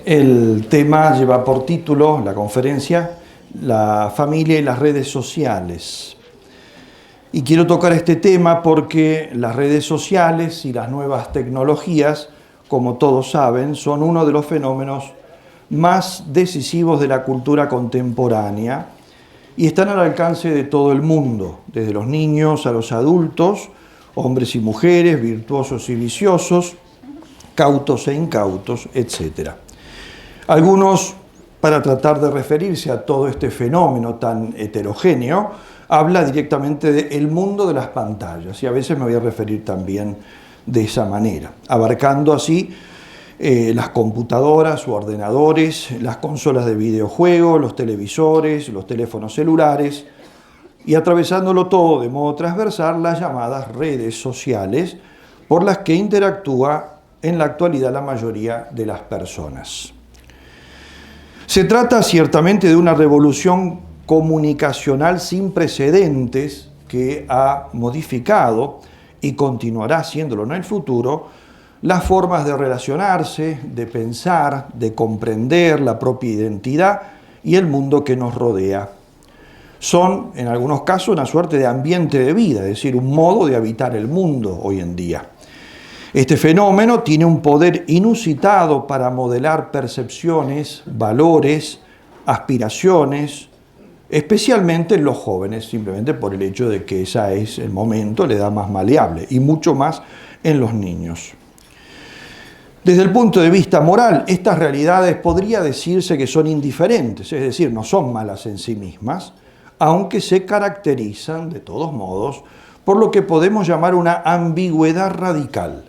El tema lleva por título, la conferencia, la familia y las redes sociales. Y quiero tocar este tema porque las redes sociales y las nuevas tecnologías, como todos saben, son uno de los fenómenos más decisivos de la cultura contemporánea y están al alcance de todo el mundo, desde los niños a los adultos, hombres y mujeres, virtuosos y viciosos, cautos e incautos, etc. Algunos, para tratar de referirse a todo este fenómeno tan heterogéneo, habla directamente del mundo de las pantallas, y a veces me voy a referir también de esa manera, abarcando así las computadoras o ordenadores, las consolas de videojuegos, los televisores, los teléfonos celulares, y atravesándolo todo de modo transversal, las llamadas redes sociales, por las que interactúa en la actualidad la mayoría de las personas. Se trata ciertamente de una revolución comunicacional sin precedentes que ha modificado y continuará haciéndolo en el futuro las formas de relacionarse, de pensar, de comprender la propia identidad y el mundo que nos rodea. Son, en algunos casos, una suerte de ambiente de vida, es decir, un modo de habitar el mundo hoy en día. Este fenómeno tiene un poder inusitado para modelar percepciones, valores, aspiraciones, especialmente en los jóvenes, simplemente por el hecho de que ese es el momento, la edad más maleable, y mucho más en los niños. Desde el punto de vista moral, estas realidades podría decirse que son indiferentes, es decir, no son malas en sí mismas, aunque se caracterizan, de todos modos, por lo que podemos llamar una ambigüedad radical.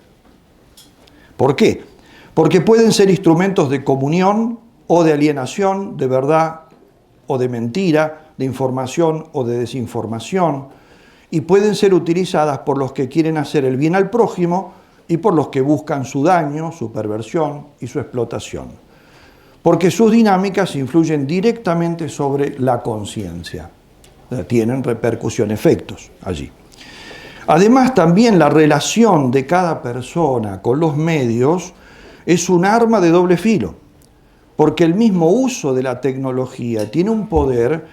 ¿Por qué? Porque pueden ser instrumentos de comunión o de alienación, de verdad o de mentira, de información o de desinformación, y pueden ser utilizadas por los que quieren hacer el bien al prójimo y por los que buscan su daño, su perversión y su explotación. Porque sus dinámicas influyen directamente sobre la conciencia, tienen repercusión, efectos allí. Además, también la relación de cada persona con los medios es un arma de doble filo, porque el mismo uso de la tecnología tiene un poder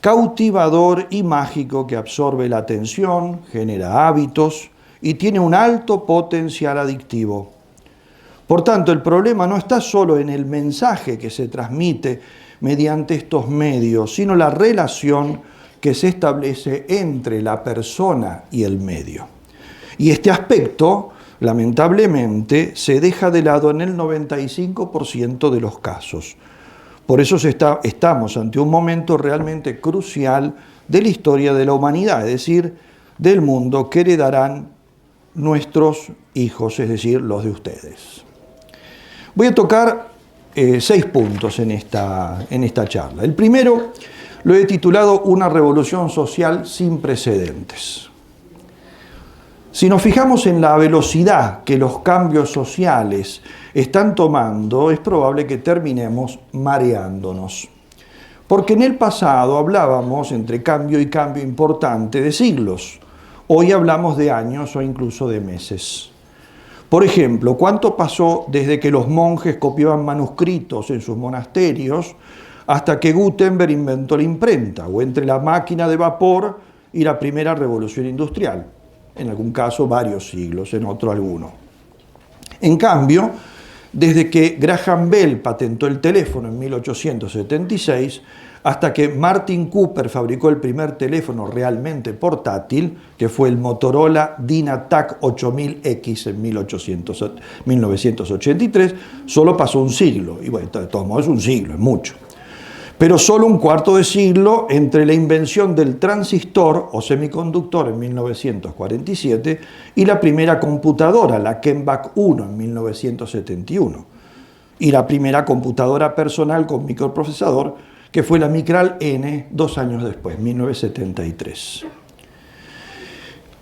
cautivador y mágico que absorbe la atención, genera hábitos y tiene un alto potencial adictivo. Por tanto, el problema no está solo en el mensaje que se transmite mediante estos medios, sino la relación que se establece entre la persona y el medio. Y este aspecto, lamentablemente, se deja de lado en el 95% de los casos. Por eso estamos ante un momento realmente crucial de la historia de la humanidad, es decir, del mundo que heredarán nuestros hijos, es decir, los de ustedes. Voy a tocar 6 puntos en esta charla. El primero lo he titulado Una revolución social sin precedentes. Si nos fijamos en la velocidad que los cambios sociales están tomando, es probable que terminemos mareándonos. Porque en el pasado hablábamos, entre cambio y cambio importante, de siglos. Hoy hablamos de años o incluso de meses. Por ejemplo, ¿cuánto pasó desde que los monjes copiaban manuscritos en sus monasterios hasta que Gutenberg inventó la imprenta, o entre la máquina de vapor y la primera revolución industrial? En algún caso varios siglos, en otro alguno. En cambio, desde que Graham Bell patentó el teléfono en 1876, hasta que Martin Cooper fabricó el primer teléfono realmente portátil, que fue el Motorola Dynatac 8000X en 1983, solo pasó un siglo. Y bueno, de todos modos es un siglo, es mucho. Pero solo un cuarto de siglo entre la invención del transistor o semiconductor en 1947 y la primera computadora, la Kenback 1 en 1971, y la primera computadora personal con microprocesador, que fue la Micral N 2 años después, 1973.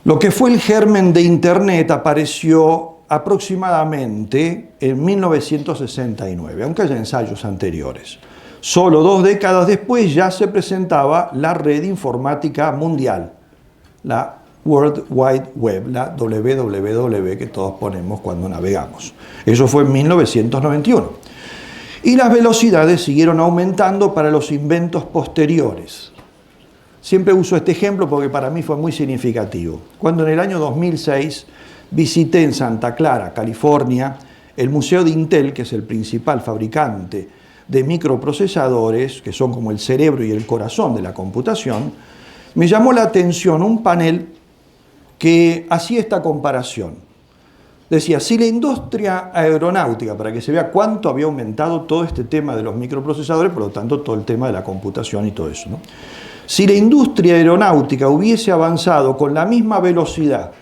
Lo que fue el germen de Internet apareció aproximadamente en 1969, aunque haya ensayos anteriores. Solo 2 décadas después ya se presentaba la red informática mundial, la World Wide Web, la WWW que todos ponemos cuando navegamos. Eso fue en 1991. Y las velocidades siguieron aumentando para los inventos posteriores. Siempre uso este ejemplo porque para mí fue muy significativo. Cuando en el año 2006 visité en Santa Clara, California, el Museo de Intel, que es el principal fabricante de microprocesadores, que son como el cerebro y el corazón de la computación, me llamó la atención un panel que hacía esta comparación. Decía, si la industria aeronáutica, para que se vea cuánto había aumentado todo este tema de los microprocesadores, por lo tanto todo el tema de la computación y todo eso, ¿no? Si la industria aeronáutica hubiese avanzado con la misma velocidad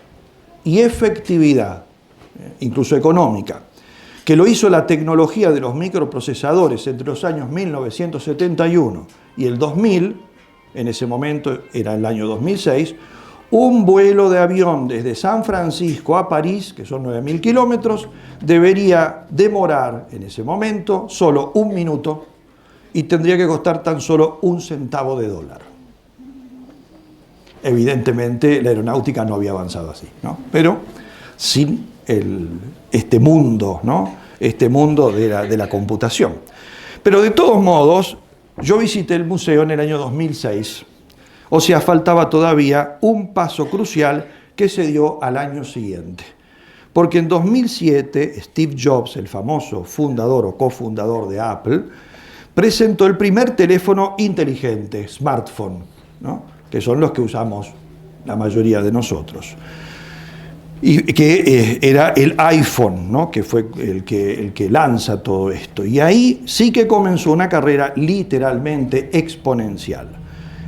y efectividad, incluso económica, que lo hizo la tecnología de los microprocesadores entre los años 1971 y el 2000, en ese momento era el año 2006, un vuelo de avión desde San Francisco a París, que son 9.000 kilómetros, debería demorar en ese momento solo 1 minuto y tendría que costar tan solo 1 centavo de dólar. Evidentemente la aeronáutica no había avanzado así, ¿no? Pero sin este mundo, ¿no? Este mundo de la computación. Pero de todos modos, yo visité el museo en el año 2006, o sea, faltaba todavía un paso crucial que se dio al año siguiente. Porque en 2007, Steve Jobs, el famoso fundador o cofundador de Apple, presentó el primer teléfono inteligente, smartphone, ¿no? Que son los que usamos la mayoría de nosotros. Y que era el iPhone, ¿no? Que fue el que lanza todo esto. Y ahí sí que comenzó una carrera literalmente exponencial.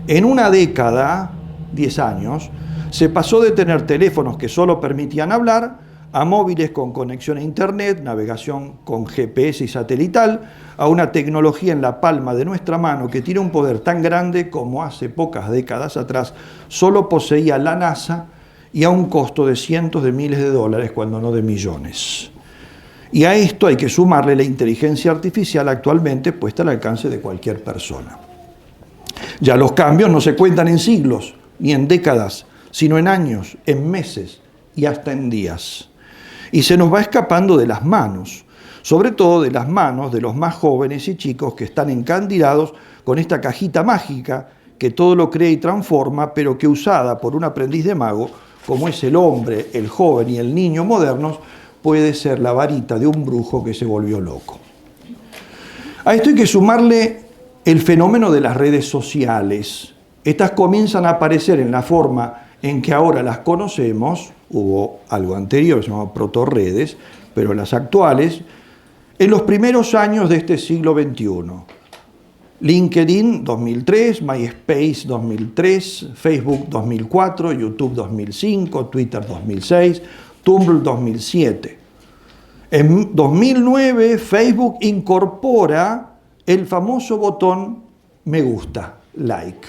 En una década, 10 años, se pasó de tener teléfonos que solo permitían hablar a móviles con conexión a Internet, navegación con GPS y satelital, a una tecnología en la palma de nuestra mano que tiene un poder tan grande como hace pocas décadas atrás solo poseía la NASA y a un costo de cientos de miles de dólares, cuando no de millones. Y a esto hay que sumarle la inteligencia artificial actualmente puesta al alcance de cualquier persona. Ya los cambios no se cuentan en siglos ni en décadas, sino en años, en meses y hasta en días. Y se nos va escapando de las manos, sobre todo de las manos de los más jóvenes y chicos que están encandilados con esta cajita mágica que todo lo crea y transforma, pero que usada por un aprendiz de mago, como es el hombre, el joven y el niño modernos, puede ser la varita de un brujo que se volvió loco. A esto hay que sumarle el fenómeno de las redes sociales. Estas comienzan a aparecer en la forma en que ahora las conocemos. Hubo algo anterior, se llamaba protorredes, pero las actuales, en los primeros años de este siglo XXI. LinkedIn 2003, MySpace 2003, Facebook 2004, YouTube 2005, Twitter 2006, Tumblr 2007. En 2009 Facebook incorpora el famoso botón me gusta, like.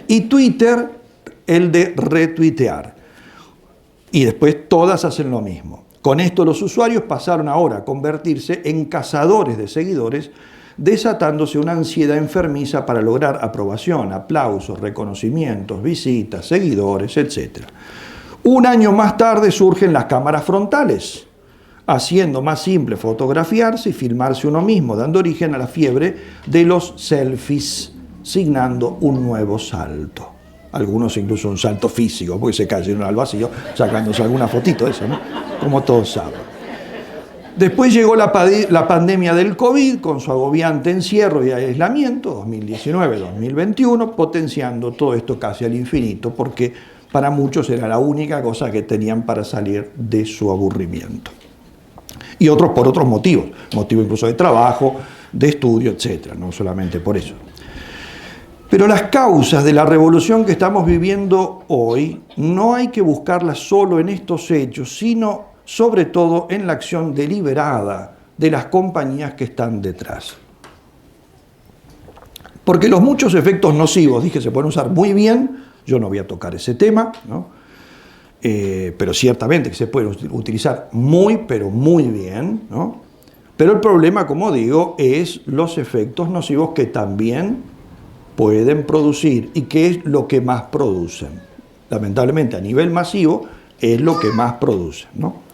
Y Twitter el de retuitear. Y después todas hacen lo mismo. Con esto los usuarios pasaron ahora a convertirse en cazadores de seguidores, desatándose una ansiedad enfermiza para lograr aprobación, aplausos, reconocimientos, visitas, seguidores, etc. Un año más tarde surgen las cámaras frontales, haciendo más simple fotografiarse y filmarse uno mismo, dando origen a la fiebre de los selfies, signando un nuevo salto. Algunos incluso un salto físico, porque se cayeron al vacío sacándose alguna fotito de eso, ¿no? Como todos saben. Después llegó la pandemia del COVID con su agobiante encierro y aislamiento, 2019-2021, potenciando todo esto casi al infinito, porque para muchos era la única cosa que tenían para salir de su aburrimiento. Y otros por otros motivos incluso de trabajo, de estudio, etc., no solamente por eso. Pero las causas de la revolución que estamos viviendo hoy no hay que buscarlas solo en estos hechos, sino sobre todo en la acción deliberada de las compañías que están detrás. Porque los muchos efectos nocivos, dije, se pueden usar muy bien, yo no voy a tocar ese tema, ¿no? Pero ciertamente que se puede utilizar muy, pero muy bien, ¿no? Pero el problema, como digo, es los efectos nocivos que también pueden producir y que es lo que más producen. Lamentablemente a nivel masivo es lo que más producen, ¿no?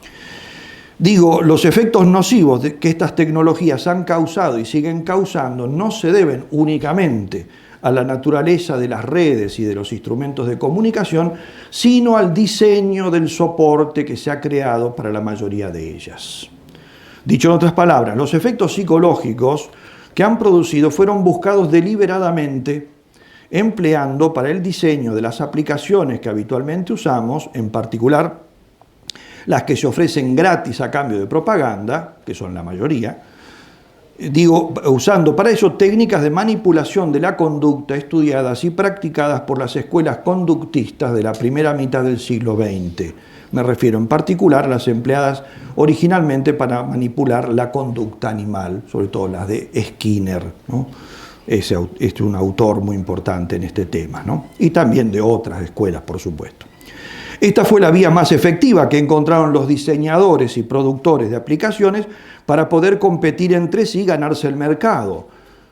Digo, los efectos nocivos que estas tecnologías han causado y siguen causando no se deben únicamente a la naturaleza de las redes y de los instrumentos de comunicación, sino al diseño del soporte que se ha creado para la mayoría de ellas. Dicho en otras palabras, los efectos psicológicos que han producido fueron buscados deliberadamente, empleando para el diseño de las aplicaciones que habitualmente usamos, en particular las que se ofrecen gratis a cambio de propaganda, que son la mayoría, usando para eso técnicas de manipulación de la conducta estudiadas y practicadas por las escuelas conductistas de la primera mitad del siglo XX. Me refiero en particular a las empleadas originalmente para manipular la conducta animal, sobre todo las de Skinner, ¿no? Es un autor muy importante en este tema, ¿no? Y también de otras escuelas, por supuesto. Esta fue la vía más efectiva que encontraron los diseñadores y productores de aplicaciones para poder competir entre sí y ganarse el mercado.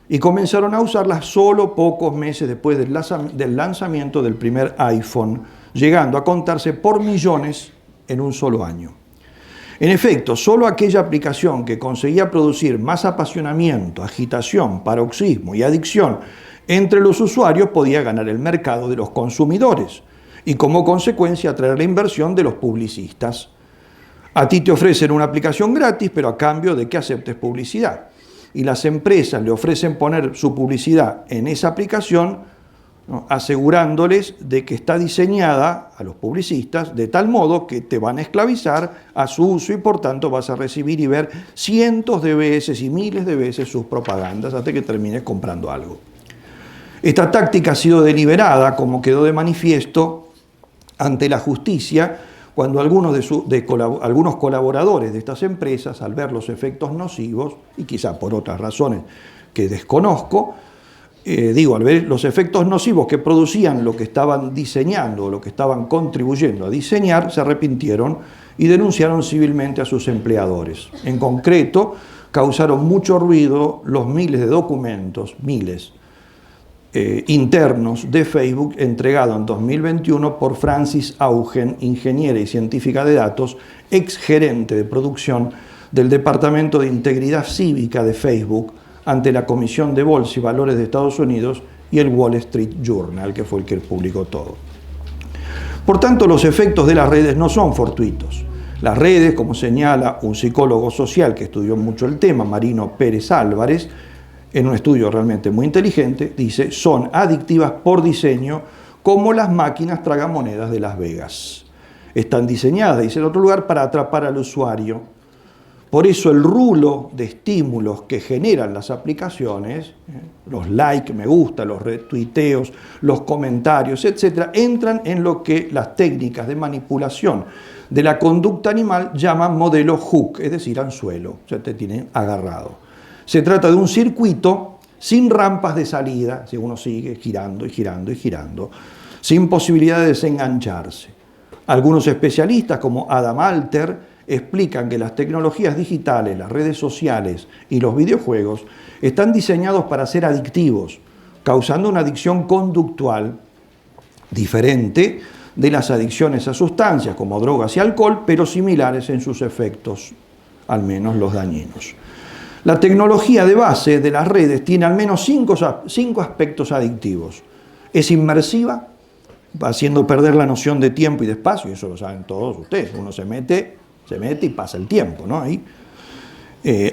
Y comenzaron a usarlas solo pocos meses después del lanzamiento del primer iPhone, llegando a contarse por millones en un solo año. En efecto, solo aquella aplicación que conseguía producir más apasionamiento, agitación, paroxismo y adicción entre los usuarios podía ganar el mercado de los consumidores y como consecuencia atraer la inversión de los publicistas. A ti te ofrecen una aplicación gratis, pero a cambio de que aceptes publicidad. Y las empresas le ofrecen poner su publicidad en esa aplicación, ¿no?, asegurándoles de que está diseñada a los publicistas de tal modo que te van a esclavizar a su uso y por tanto vas a recibir y ver cientos de veces y miles de veces sus propagandas hasta que termines comprando algo. Esta táctica ha sido deliberada, como quedó de manifiesto ante la justicia, cuando algunos colaboradores de estas empresas, al ver los efectos nocivos, y quizá por otras razones que desconozco, al ver los efectos nocivos que producían lo que estaban diseñando o lo que estaban contribuyendo a diseñar, se arrepintieron y denunciaron civilmente a sus empleadores. En concreto, causaron mucho ruido los miles de documentos, internos de Facebook entregado en 2021 por Frances Haugen, ingeniera y científica de datos, ex gerente de producción del Departamento de Integridad Cívica de Facebook, ante la Comisión de Bolsa y Valores de Estados Unidos y el Wall Street Journal, que fue el que publicó todo. Por tanto, los efectos de las redes no son fortuitos. Las redes, como señala un psicólogo social que estudió mucho el tema, Marino Pérez Álvarez, en un estudio realmente muy inteligente, dice, son adictivas por diseño como las máquinas tragamonedas de Las Vegas. Están diseñadas, dice en otro lugar, para atrapar al usuario. Por eso el rulo de estímulos que generan las aplicaciones, los likes, me gusta, los retuiteos, los comentarios, etc., entran en lo que las técnicas de manipulación de la conducta animal llaman modelo hook, es decir, anzuelo, o sea, te tienen agarrado. Se trata de un circuito sin rampas de salida, si uno sigue girando y girando y girando, sin posibilidad de desengancharse. Algunos especialistas, como Adam Alter, explican que las tecnologías digitales, las redes sociales y los videojuegos están diseñados para ser adictivos, causando una adicción conductual diferente de las adicciones a sustancias como drogas y alcohol, pero similares en sus efectos, al menos los dañinos. La tecnología de base de las redes tiene al menos cinco aspectos adictivos. Es inmersiva, haciendo perder la noción de tiempo y de espacio, y eso lo saben todos ustedes. Uno se mete y pasa el tiempo, ¿no? Ahí.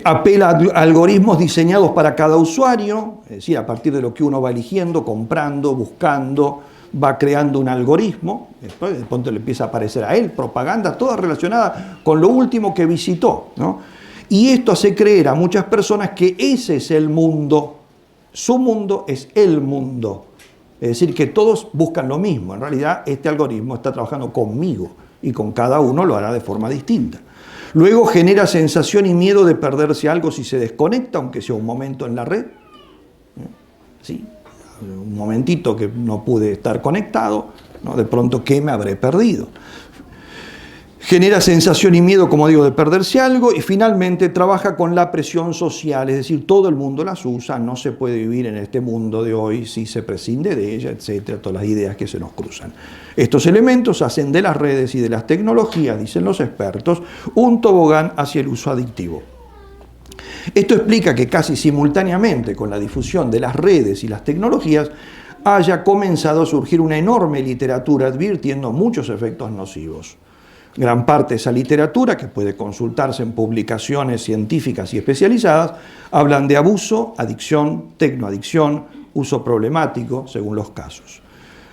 Apela a algoritmos diseñados para cada usuario, es decir, a partir de lo que uno va eligiendo, comprando, buscando, va creando un algoritmo, después de pronto le empieza a aparecer a él propaganda, toda relacionada con lo último que visitó, ¿no? Y esto hace creer a muchas personas que ese es el mundo, su mundo es el mundo. Es decir, que todos buscan lo mismo. En realidad, este algoritmo está trabajando conmigo y con cada uno lo hará de forma distinta. Luego genera sensación y miedo de perderse algo si se desconecta, aunque sea un momento en la red. Sí, un momentito que no pude estar conectado, ¿no? De pronto, ¿qué me habré perdido? Genera sensación y miedo, como digo, de perderse algo, y finalmente trabaja con la presión social, es decir, todo el mundo las usa, no se puede vivir en este mundo de hoy si se prescinde de ella, etcétera, todas las ideas que se nos cruzan. Estos elementos hacen de las redes y de las tecnologías, dicen los expertos, un tobogán hacia el uso adictivo. Esto explica que casi simultáneamente con la difusión de las redes y las tecnologías haya comenzado a surgir una enorme literatura advirtiendo muchos efectos nocivos. Gran parte de esa literatura, que puede consultarse en publicaciones científicas y especializadas, hablan de abuso, adicción, tecnoadicción, uso problemático, según los casos.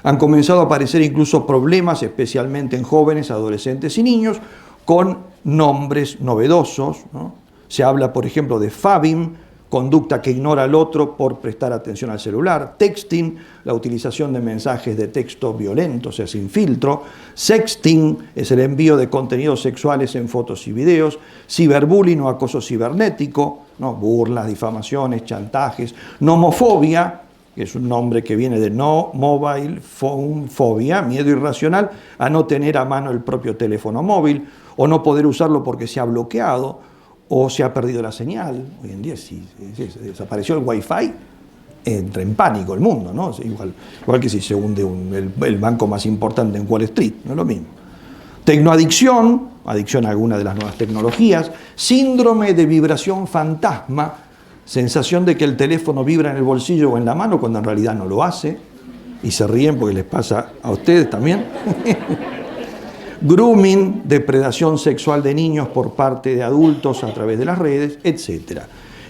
Han comenzado a aparecer incluso problemas, especialmente en jóvenes, adolescentes y niños, con nombres novedosos, ¿no? Se habla, por ejemplo, de fabbing, conducta que ignora al otro por prestar atención al celular; texting, la utilización de mensajes de texto violentos, o sea, sin filtro; sexting, es el envío de contenidos sexuales en fotos y videos; ciberbullying o acoso cibernético, ¿no? Burlas, difamaciones, chantajes; nomofobia, que es un nombre que viene de no mobile phone phobia, miedo irracional a no tener a mano el propio teléfono móvil, o no poder usarlo porque se ha bloqueado, o se ha perdido la señal. Hoy en día, si desapareció el Wi-Fi, entra en pánico el mundo, ¿no? Igual que si se hunde el banco más importante en Wall Street, no es lo mismo. Tecnoadicción, adicción a alguna de las nuevas tecnologías; síndrome de vibración fantasma, sensación de que el teléfono vibra en el bolsillo o en la mano cuando en realidad no lo hace, y se ríen porque les pasa a ustedes también. Grooming, depredación sexual de niños por parte de adultos a través de las redes, etc.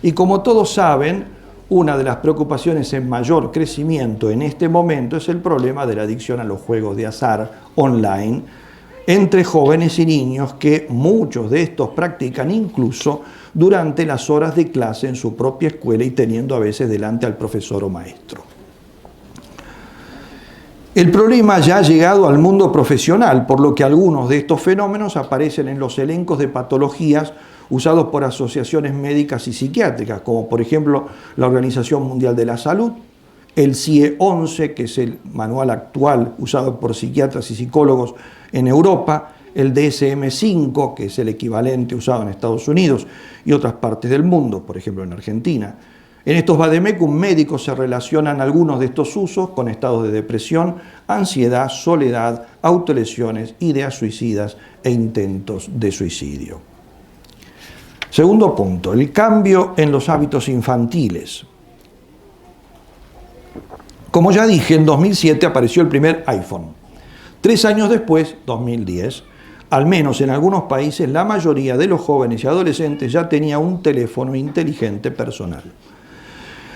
Y como todos saben, una de las preocupaciones en mayor crecimiento en este momento es el problema de la adicción a los juegos de azar online entre jóvenes y niños, que muchos de estos practican incluso durante las horas de clase en su propia escuela y teniendo a veces delante al profesor o maestro. El problema ya ha llegado al mundo profesional, por lo que algunos de estos fenómenos aparecen en los elencos de patologías usados por asociaciones médicas y psiquiátricas, como por ejemplo la Organización Mundial de la Salud, el CIE-11, que es el manual actual usado por psiquiatras y psicólogos en Europa, el DSM-5, que es el equivalente usado en Estados Unidos y otras partes del mundo, por ejemplo en Argentina. En estos vademecum médicos se relacionan algunos de estos usos con estados de depresión, ansiedad, soledad, autolesiones, ideas suicidas e intentos de suicidio. Segundo punto, el cambio en los hábitos infantiles. Como ya dije, en 2007 apareció el primer iPhone. 3 años después, 2010, al menos en algunos países, la mayoría de los jóvenes y adolescentes ya tenía un teléfono inteligente personal.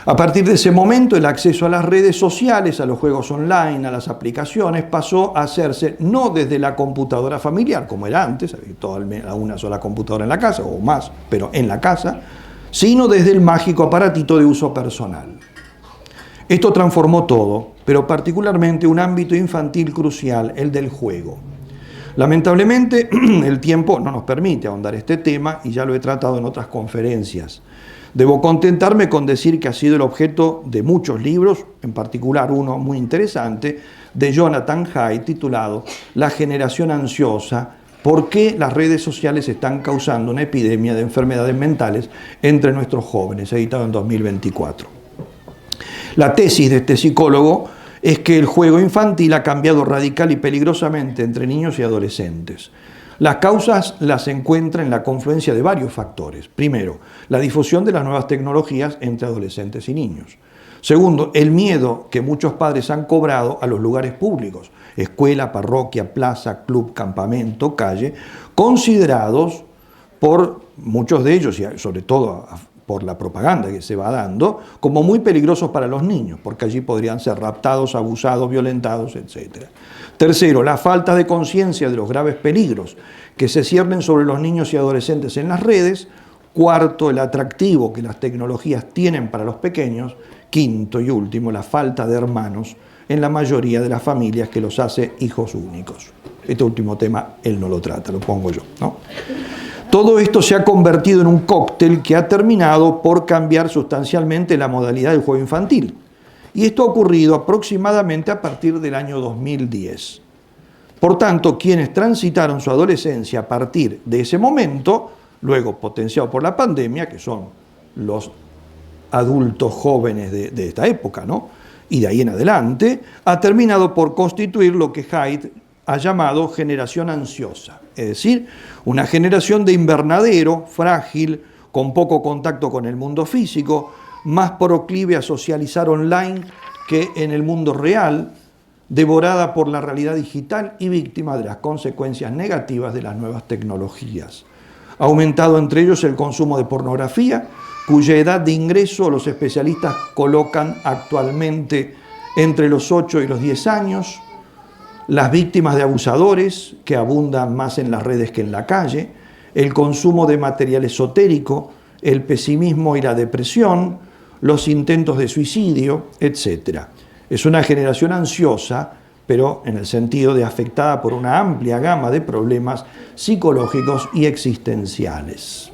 A partir de ese momento, el acceso a las redes sociales, a los juegos online, a las aplicaciones, pasó a hacerse no desde la computadora familiar, como era antes, había una sola computadora en la casa, o más, pero en la casa, sino desde el mágico aparatito de uso personal. Esto transformó todo, pero particularmente un ámbito infantil crucial, el del juego. Lamentablemente, el tiempo no nos permite ahondar este tema, y ya lo he tratado en otras conferencias. Debo contentarme con decir que ha sido el objeto de muchos libros, en particular uno muy interesante de Jonathan Haidt titulado La generación ansiosa: ¿por qué las redes sociales están causando una epidemia de enfermedades mentales entre nuestros jóvenes?, editado en 2024. La tesis de este psicólogo es que el juego infantil ha cambiado radical y peligrosamente entre niños y adolescentes. Las causas las encuentra en la confluencia de varios factores. Primero, la difusión de las nuevas tecnologías entre adolescentes y niños. Segundo, el miedo que muchos padres han cobrado a los lugares públicos, escuela, parroquia, plaza, club, campamento, calle, considerados por muchos de ellos, y sobre todo por la propaganda que se va dando, como muy peligrosos para los niños, porque allí podrían ser raptados, abusados, violentados, etc. Tercero, la falta de conciencia de los graves peligros que se ciernen sobre los niños y adolescentes en las redes. Cuarto, el atractivo que las tecnologías tienen para los pequeños. Quinto y último, la falta de hermanos en la mayoría de las familias, que los hace hijos únicos. Este último tema él no lo trata, lo pongo yo, ¿no? Todo esto se ha convertido en un cóctel que ha terminado por cambiar sustancialmente la modalidad del juego infantil. Y esto ha ocurrido aproximadamente a partir del año 2010. Por tanto, quienes transitaron su adolescencia a partir de ese momento, luego potenciado por la pandemia, que son los adultos jóvenes de esta época, ¿no? Y de ahí en adelante, ha terminado por constituir lo que Haidt ha llamado generación ansiosa, es decir, una generación de invernadero, frágil, con poco contacto con el mundo físico, más proclive a socializar online que en el mundo real, devorada por la realidad digital y víctima de las consecuencias negativas de las nuevas tecnologías. Ha aumentado entre ellos el consumo de pornografía, cuya edad de ingreso los especialistas colocan actualmente entre los 8 y los 10 años, las víctimas de abusadores, que abundan más en las redes que en la calle, el consumo de material esotérico, el pesimismo y la depresión, los intentos de suicidio, etc. Es una generación ansiosa, pero en el sentido de afectada por una amplia gama de problemas psicológicos y existenciales.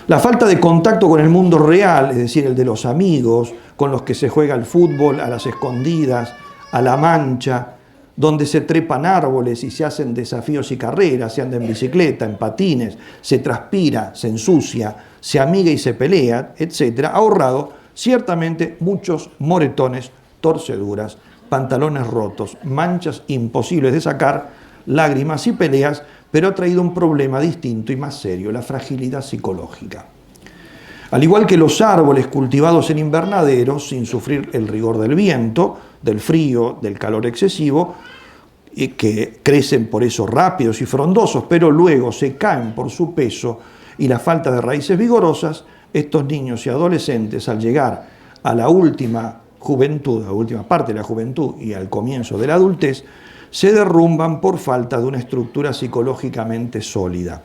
La falta de contacto con el mundo real, es decir, el de los amigos, con los que se juega al fútbol, a las escondidas, a la mancha, donde se trepan árboles y se hacen desafíos y carreras, se anda en bicicleta, en patines, se transpira, se ensucia, se amiga y se pelea, etc., ha ahorrado ciertamente muchos moretones, torceduras, pantalones rotos, manchas imposibles de sacar, lágrimas y peleas, pero ha traído un problema distinto y más serio, la fragilidad psicológica. Al igual que los árboles cultivados en invernaderos, sin sufrir el rigor del viento, del frío, del calor excesivo, y que crecen por eso rápidos y frondosos, pero luego se caen por su peso y la falta de raíces vigorosas, estos niños y adolescentes, al llegar a la última juventud, a la última parte de la juventud y al comienzo de la adultez, se derrumban por falta de una estructura psicológicamente sólida.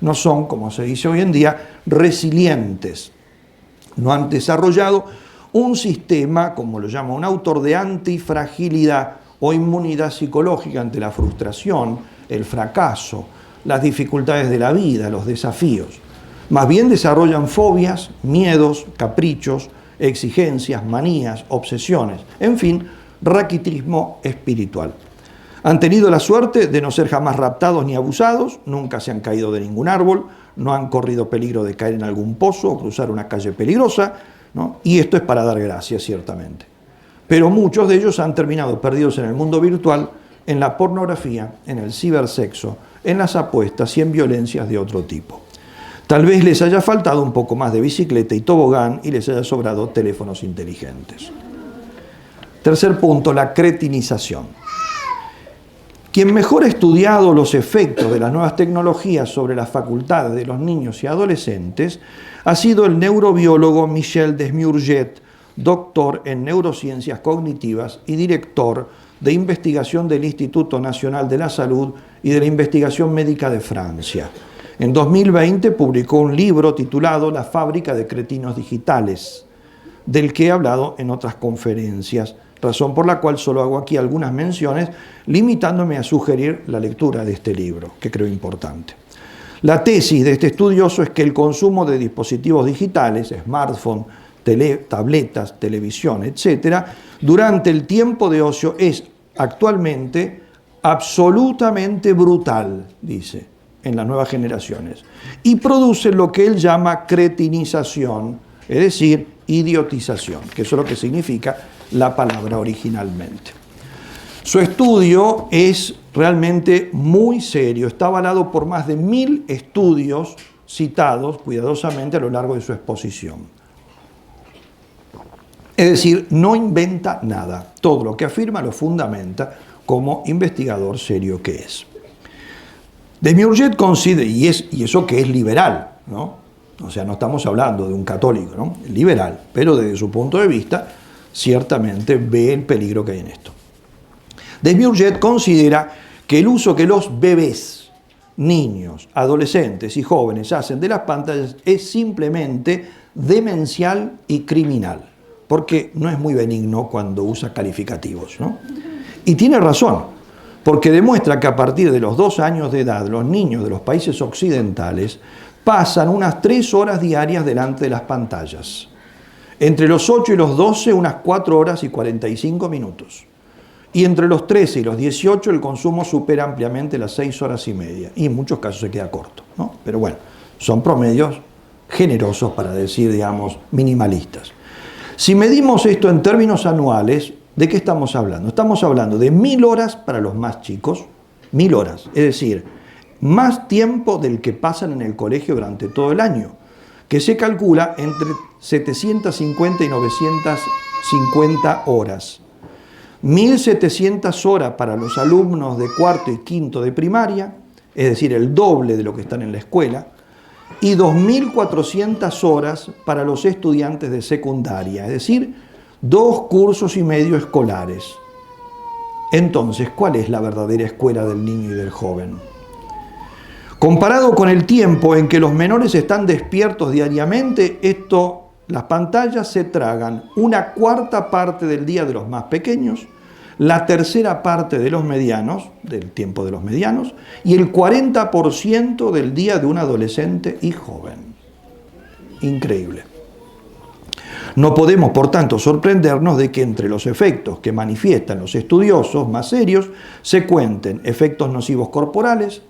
No son, como se dice hoy en día, resilientes. No han desarrollado un sistema, como lo llama un autor, de antifragilidad o inmunidad psicológica ante la frustración, el fracaso, las dificultades de la vida, los desafíos. Más bien desarrollan fobias, miedos, caprichos, exigencias, manías, obsesiones, en fin, raquitismo espiritual. Han tenido la suerte de no ser jamás raptados ni abusados, nunca se han caído de ningún árbol, no han corrido peligro de caer en algún pozo o cruzar una calle peligrosa, ¿no? Y esto es para dar gracias, ciertamente. Pero muchos de ellos han terminado perdidos en el mundo virtual, en la pornografía, en el cibersexo, en las apuestas y en violencias de otro tipo. Tal vez les haya faltado un poco más de bicicleta y tobogán y les haya sobrado teléfonos inteligentes. Tercer punto, la cretinización. Quien mejor ha estudiado los efectos de las nuevas tecnologías sobre las facultades de los niños y adolescentes ha sido el neurobiólogo Michel Desmurget, doctor en neurociencias cognitivas y director de investigación del Instituto Nacional de la Salud y de la Investigación Médica de Francia. En 2020 publicó un libro titulado La fábrica de cretinos digitales, del que he hablado en otras conferencias, razón por la cual solo hago aquí algunas menciones, limitándome a sugerir la lectura de este libro, que creo importante. La tesis de este estudioso es que el consumo de dispositivos digitales, smartphones, tabletas, televisión, etc., durante el tiempo de ocio es actualmente absolutamente brutal, dice, en las nuevas generaciones, y produce lo que él llama cretinización, es decir, idiotización, que eso es lo que significa la palabra originalmente. Su estudio es realmente muy serio, está avalado por más de 1000 estudios citados cuidadosamente a lo largo de su exposición. Es decir, no inventa nada, todo lo que afirma lo fundamenta como investigador serio que es. Desmurget considera, y eso que es liberal, ¿no? O sea, no estamos hablando de un católico, ¿no? Liberal, pero desde su punto de vista, ciertamente ve el peligro que hay en esto. Desmurget considera que el uso que los bebés, niños, adolescentes y jóvenes hacen de las pantallas es simplemente demencial y criminal, porque no es muy benigno cuando usa calificativos, ¿no? Y tiene razón, porque demuestra que a partir de los 2 años de edad, los niños de los países occidentales pasan unas 3 horas diarias delante de las pantallas. Entre los 8 y los 12, unas 4 horas y 45 minutos. Y entre los 13 y los 18 el consumo supera ampliamente las 6 horas y media. Y en muchos casos se queda corto, ¿no? Pero bueno, son promedios generosos para decir, digamos, minimalistas. Si medimos esto en términos anuales, ¿de qué estamos hablando? Estamos hablando de 1000 horas para los más chicos, 1000 horas, es decir, más tiempo del que pasan en el colegio durante todo el año, que se calcula entre 750 y 950 horas. 1700 horas para los alumnos de cuarto y quinto de primaria, es decir, el doble de lo que están en la escuela, y 2400 horas para los estudiantes de secundaria, es decir, 2 cursos y medio escolares. Entonces, ¿cuál es la verdadera escuela del niño y del joven? Comparado con el tiempo en que los menores están despiertos diariamente, las pantallas se tragan 1/4 parte del día de los más pequeños, la 1/3 parte de los medianos, del tiempo de los medianos, y el 40% del día de un adolescente y joven. Increíble. No podemos, por tanto, sorprendernos de que entre los efectos que manifiestan los estudiosos más serios se cuenten efectos nocivos corporales,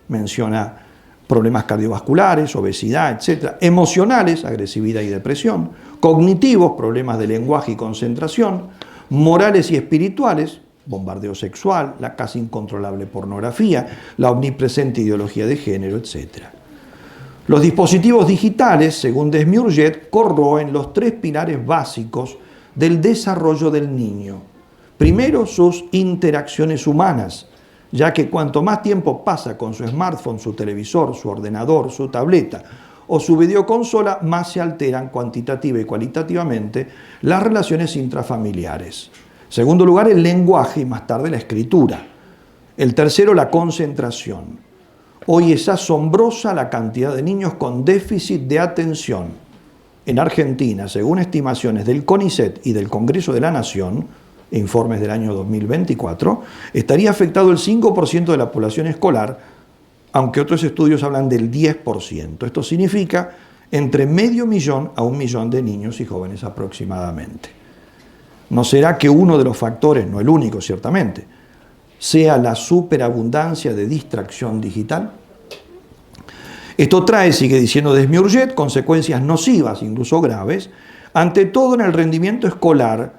menciona problemas cardiovasculares, obesidad, etc., emocionales, agresividad y depresión, cognitivos, problemas de lenguaje y concentración, morales y espirituales, bombardeo sexual, la casi incontrolable pornografía, la omnipresente ideología de género, etc. Los dispositivos digitales, según Desmiurget, corroen los 3 pilares básicos del desarrollo del niño. Primero, sus interacciones humanas, ya que cuanto más tiempo pasa con su smartphone, su televisor, su ordenador, su tableta o su videoconsola, más se alteran cuantitativa y cualitativamente las relaciones intrafamiliares. Segundo lugar, el lenguaje y más tarde la escritura. El tercero, la concentración. Hoy es asombrosa la cantidad de niños con déficit de atención. En Argentina, según estimaciones del CONICET y del Congreso de la Nación, informes del año 2024, estaría afectado el 5% de la población escolar, aunque otros estudios hablan del 10%. Esto significa entre 500.000 a 1 millón de niños y jóvenes aproximadamente. ¿No será que uno de los factores, no el único ciertamente, sea la superabundancia de distracción digital? Esto trae, sigue diciendo Desmiurget, consecuencias nocivas, incluso graves, ante todo en el rendimiento escolar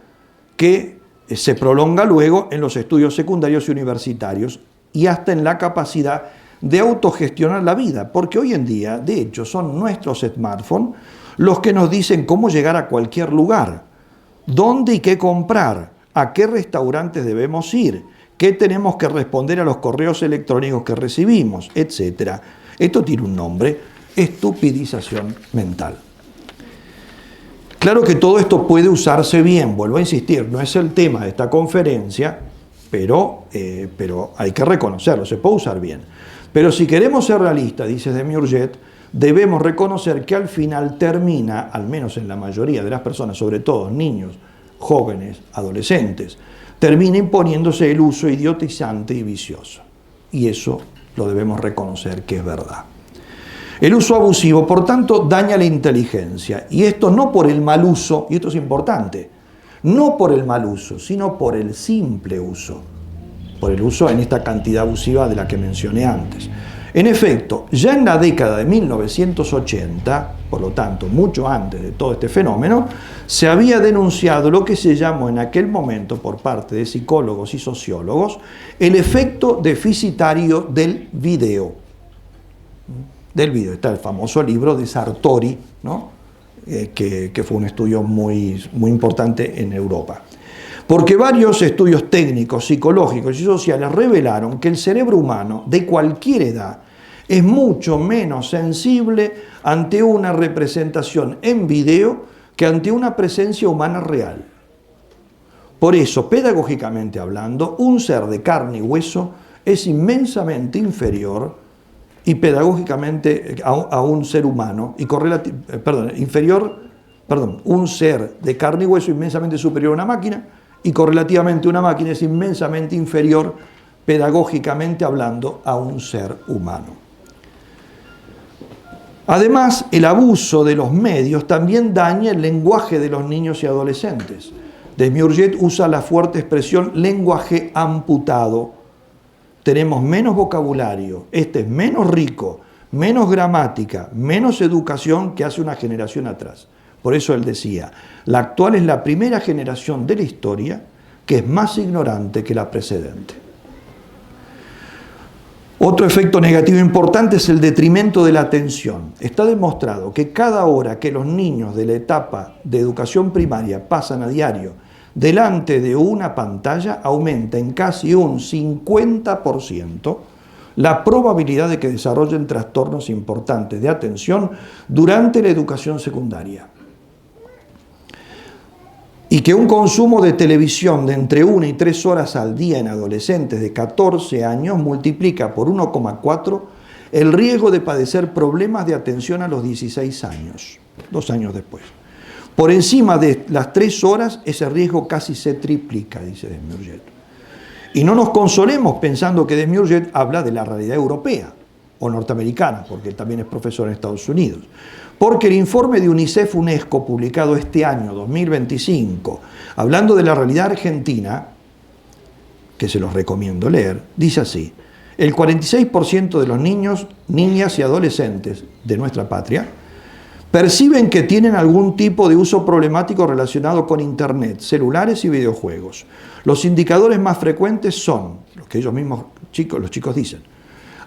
que se prolonga luego en los estudios secundarios y universitarios y hasta en la capacidad de autogestionar la vida, porque hoy en día, de hecho, son nuestros smartphones los que nos dicen cómo llegar a cualquier lugar, dónde y qué comprar, a qué restaurantes debemos ir, qué tenemos que responder a los correos electrónicos que recibimos, etc. Esto tiene un nombre: estupidización mental. Claro que todo esto puede usarse bien, vuelvo a insistir, no es el tema de esta conferencia, pero hay que reconocerlo, se puede usar bien. Pero si queremos ser realistas, dice Desmiurget, debemos reconocer que al final termina, al menos en la mayoría de las personas, sobre todo niños, jóvenes, adolescentes, termina imponiéndose el uso idiotizante y vicioso. Y eso lo debemos reconocer que es verdad. El uso abusivo, por tanto, daña la inteligencia. Y esto no por el mal uso, y esto es importante, no por el mal uso, sino por el simple uso. Por el uso en esta cantidad abusiva de la que mencioné antes. En efecto, ya en la década de 1980, por lo tanto, mucho antes de todo este fenómeno, se había denunciado lo que se llamó en aquel momento, por parte de psicólogos y sociólogos, el efecto deficitario del video. Del video está el famoso libro de Sartori, ¿no? que fue un estudio muy importante en Europa. Porque varios estudios técnicos, psicológicos y sociales revelaron que el cerebro humano, de cualquier edad, es mucho menos sensible ante una representación en video que ante una presencia humana real. Por eso, pedagógicamente hablando, un ser de carne y hueso es inmensamente inferior y pedagógicamente a un ser humano, un ser de carne y hueso inmensamente superior a una máquina, y correlativamente una máquina es inmensamente inferior, pedagógicamente hablando, a un ser humano. Además, el abuso de los medios también daña el lenguaje de los niños y adolescentes. Demiurget usa la fuerte expresión lenguaje amputado. Tenemos menos vocabulario, este es menos rico, menos gramática, menos educación que hace una generación atrás. Por eso él decía, la actual es la primera generación de la historia que es más ignorante que la precedente. Otro efecto negativo importante es el detrimento de la atención. Está demostrado que cada hora que los niños de la etapa de educación primaria pasan a diario delante de una pantalla, aumenta en casi un 50% la probabilidad de que desarrollen trastornos importantes de atención durante la educación secundaria. Y que un consumo de televisión de entre 1 y 3 horas al día en adolescentes de 14 años multiplica por 1,4 el riesgo de padecer problemas de atención a los 16 años, 2 años después. Por encima de las 3 horas, ese riesgo casi se triplica, dice Demiurget. Y no nos consolemos pensando que Demiurget habla de la realidad europea o norteamericana, porque él también es profesor en Estados Unidos. Porque el informe de UNICEF-UNESCO, publicado este año, 2025, hablando de la realidad argentina, que se los recomiendo leer, dice así: el 46% de los niños, niñas y adolescentes de nuestra patria perciben que tienen algún tipo de uso problemático relacionado con Internet, celulares y videojuegos. Los indicadores más frecuentes son, los que ellos mismos los chicos dicen,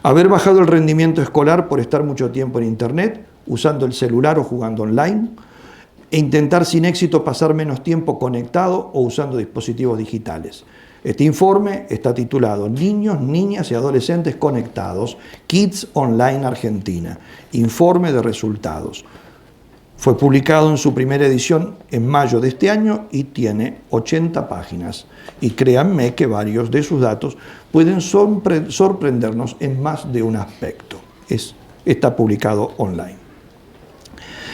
haber bajado el rendimiento escolar por estar mucho tiempo en Internet, usando el celular o jugando online, e intentar sin éxito pasar menos tiempo conectado o usando dispositivos digitales. Este informe está titulado Niños, Niñas y Adolescentes Conectados, Kids Online Argentina, informe de resultados. Fue publicado en su primera edición en mayo de este año y tiene 80 páginas. Y créanme que varios de sus datos pueden sorprendernos en más de un aspecto. Está publicado online.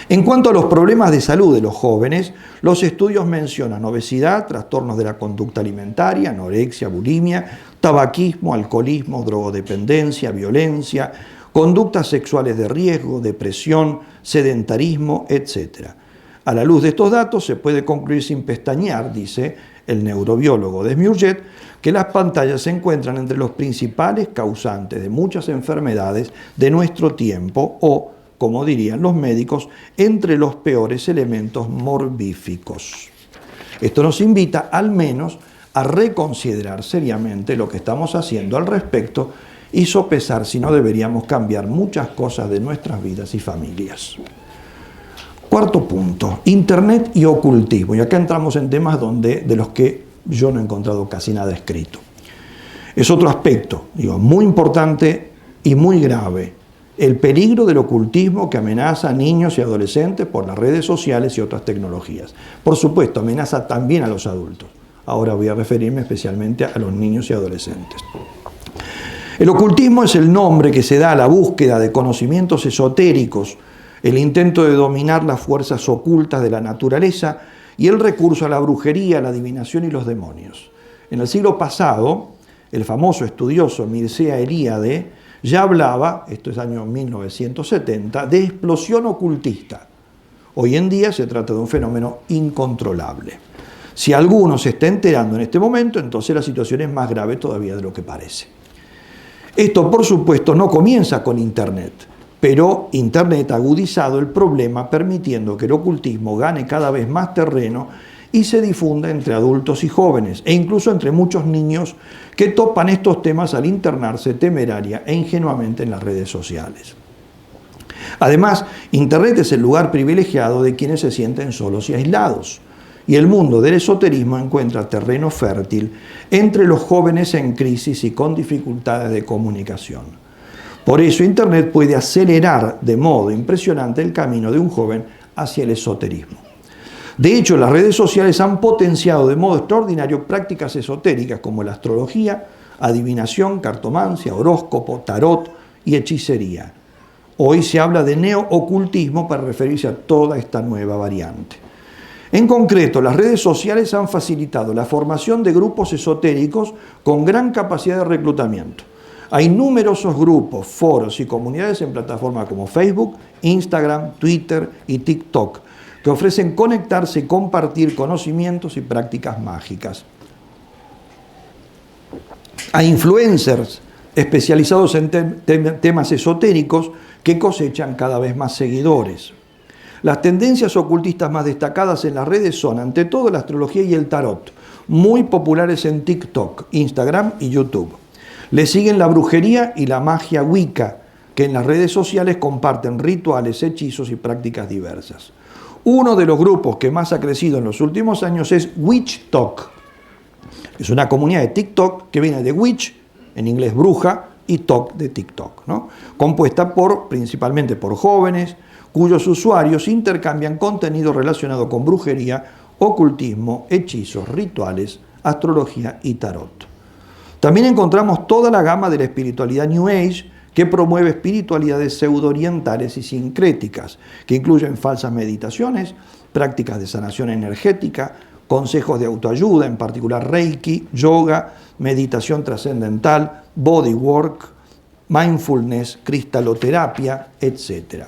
En cuanto a los problemas de salud de los jóvenes, los estudios mencionan obesidad, trastornos de la conducta alimentaria, anorexia, bulimia, tabaquismo, alcoholismo, drogodependencia, violencia, conductas sexuales de riesgo, depresión, sedentarismo, etc. A la luz de estos datos se puede concluir sin pestañear, dice el neurobiólogo Demiurget, que las pantallas se encuentran entre los principales causantes de muchas enfermedades de nuestro tiempo o, como dirían los médicos, entre los peores elementos morbíficos. Esto nos invita al menos a reconsiderar seriamente lo que estamos haciendo al respecto y sopesar si no deberíamos cambiar muchas cosas de nuestras vidas y familias. Cuarto punto, Internet y ocultismo. Y acá entramos en temas de los que yo no he encontrado casi nada escrito. Es otro aspecto, muy importante y muy grave. El peligro del ocultismo que amenaza a niños y adolescentes por las redes sociales y otras tecnologías. Por supuesto, amenaza también a los adultos. Ahora voy a referirme especialmente a los niños y adolescentes. El ocultismo es el nombre que se da a la búsqueda de conocimientos esotéricos, el intento de dominar las fuerzas ocultas de la naturaleza y el recurso a la brujería, la adivinación y los demonios. En el siglo pasado, el famoso estudioso Mircea Eliade ya hablaba, esto es año 1970, de explosión ocultista. Hoy en día se trata de un fenómeno incontrolable. Si alguno se está enterando en este momento, entonces la situación es más grave todavía de lo que parece. Esto, por supuesto, no comienza con Internet, pero Internet ha agudizado el problema, permitiendo que el ocultismo gane cada vez más terreno y se difunda entre adultos y jóvenes, e incluso entre muchos niños que topan estos temas al internarse temeraria e ingenuamente en las redes sociales. Además, Internet es el lugar privilegiado de quienes se sienten solos y aislados. Y el mundo del esoterismo encuentra terreno fértil entre los jóvenes en crisis y con dificultades de comunicación. Por eso Internet puede acelerar de modo impresionante el camino de un joven hacia el esoterismo. De hecho, las redes sociales han potenciado de modo extraordinario prácticas esotéricas como la astrología, adivinación, cartomancia, horóscopo, tarot y hechicería. Hoy se habla de neo-ocultismo para referirse a toda esta nueva variante. En concreto, las redes sociales han facilitado la formación de grupos esotéricos con gran capacidad de reclutamiento. Hay numerosos grupos, foros y comunidades en plataformas como Facebook, Instagram, Twitter y TikTok, que ofrecen conectarse y compartir conocimientos y prácticas mágicas. Hay influencers especializados en temas esotéricos que cosechan cada vez más seguidores. Las tendencias ocultistas más destacadas en las redes son, ante todo, la astrología y el tarot, muy populares en TikTok, Instagram y YouTube. Le siguen la brujería y la magia Wicca, que en las redes sociales comparten rituales, hechizos y prácticas diversas. Uno de los grupos que más ha crecido en los últimos años es WitchTok. Es una comunidad de TikTok que viene de witch, en inglés bruja, y talk de TikTok, ¿no? Compuesta principalmente por jóvenes, cuyos usuarios intercambian contenido relacionado con brujería, ocultismo, hechizos, rituales, astrología y tarot. También encontramos toda la gama de la espiritualidad New Age, que promueve espiritualidades pseudo-orientales y sincréticas, que incluyen falsas meditaciones, prácticas de sanación energética, consejos de autoayuda, en particular Reiki, yoga, meditación trascendental, bodywork, mindfulness, cristaloterapia, etc.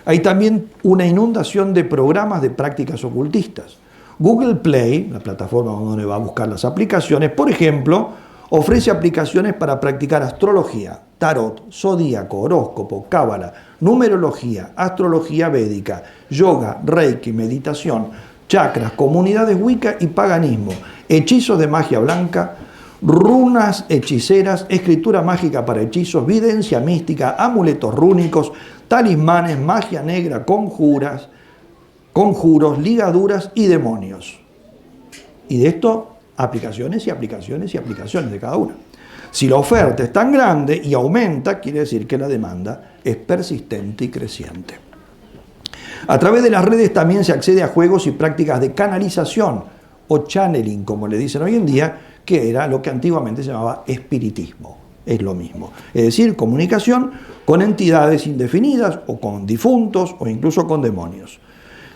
Hay también una inundación de programas de prácticas ocultistas. Google Play, la plataforma donde va a buscar las aplicaciones, por ejemplo, ofrece aplicaciones para practicar astrología, tarot, zodíaco, horóscopo, cábala, numerología, astrología védica, yoga, reiki, meditación, chakras, comunidades wicca y paganismo, hechizos de magia blanca, runas hechiceras, escritura mágica para hechizos, videncia mística, amuletos rúnicos, talismanes, magia negra, conjuros, ligaduras y demonios. Y de esto, aplicaciones y aplicaciones y aplicaciones de cada una. Si la oferta es tan grande y aumenta, quiere decir que la demanda es persistente y creciente. A través de las redes también se accede a juegos y prácticas de canalización o channeling, como le dicen hoy en día, que era lo que antiguamente se llamaba espiritismo. Es lo mismo. Es decir, comunicación con entidades indefinidas o con difuntos o incluso con demonios.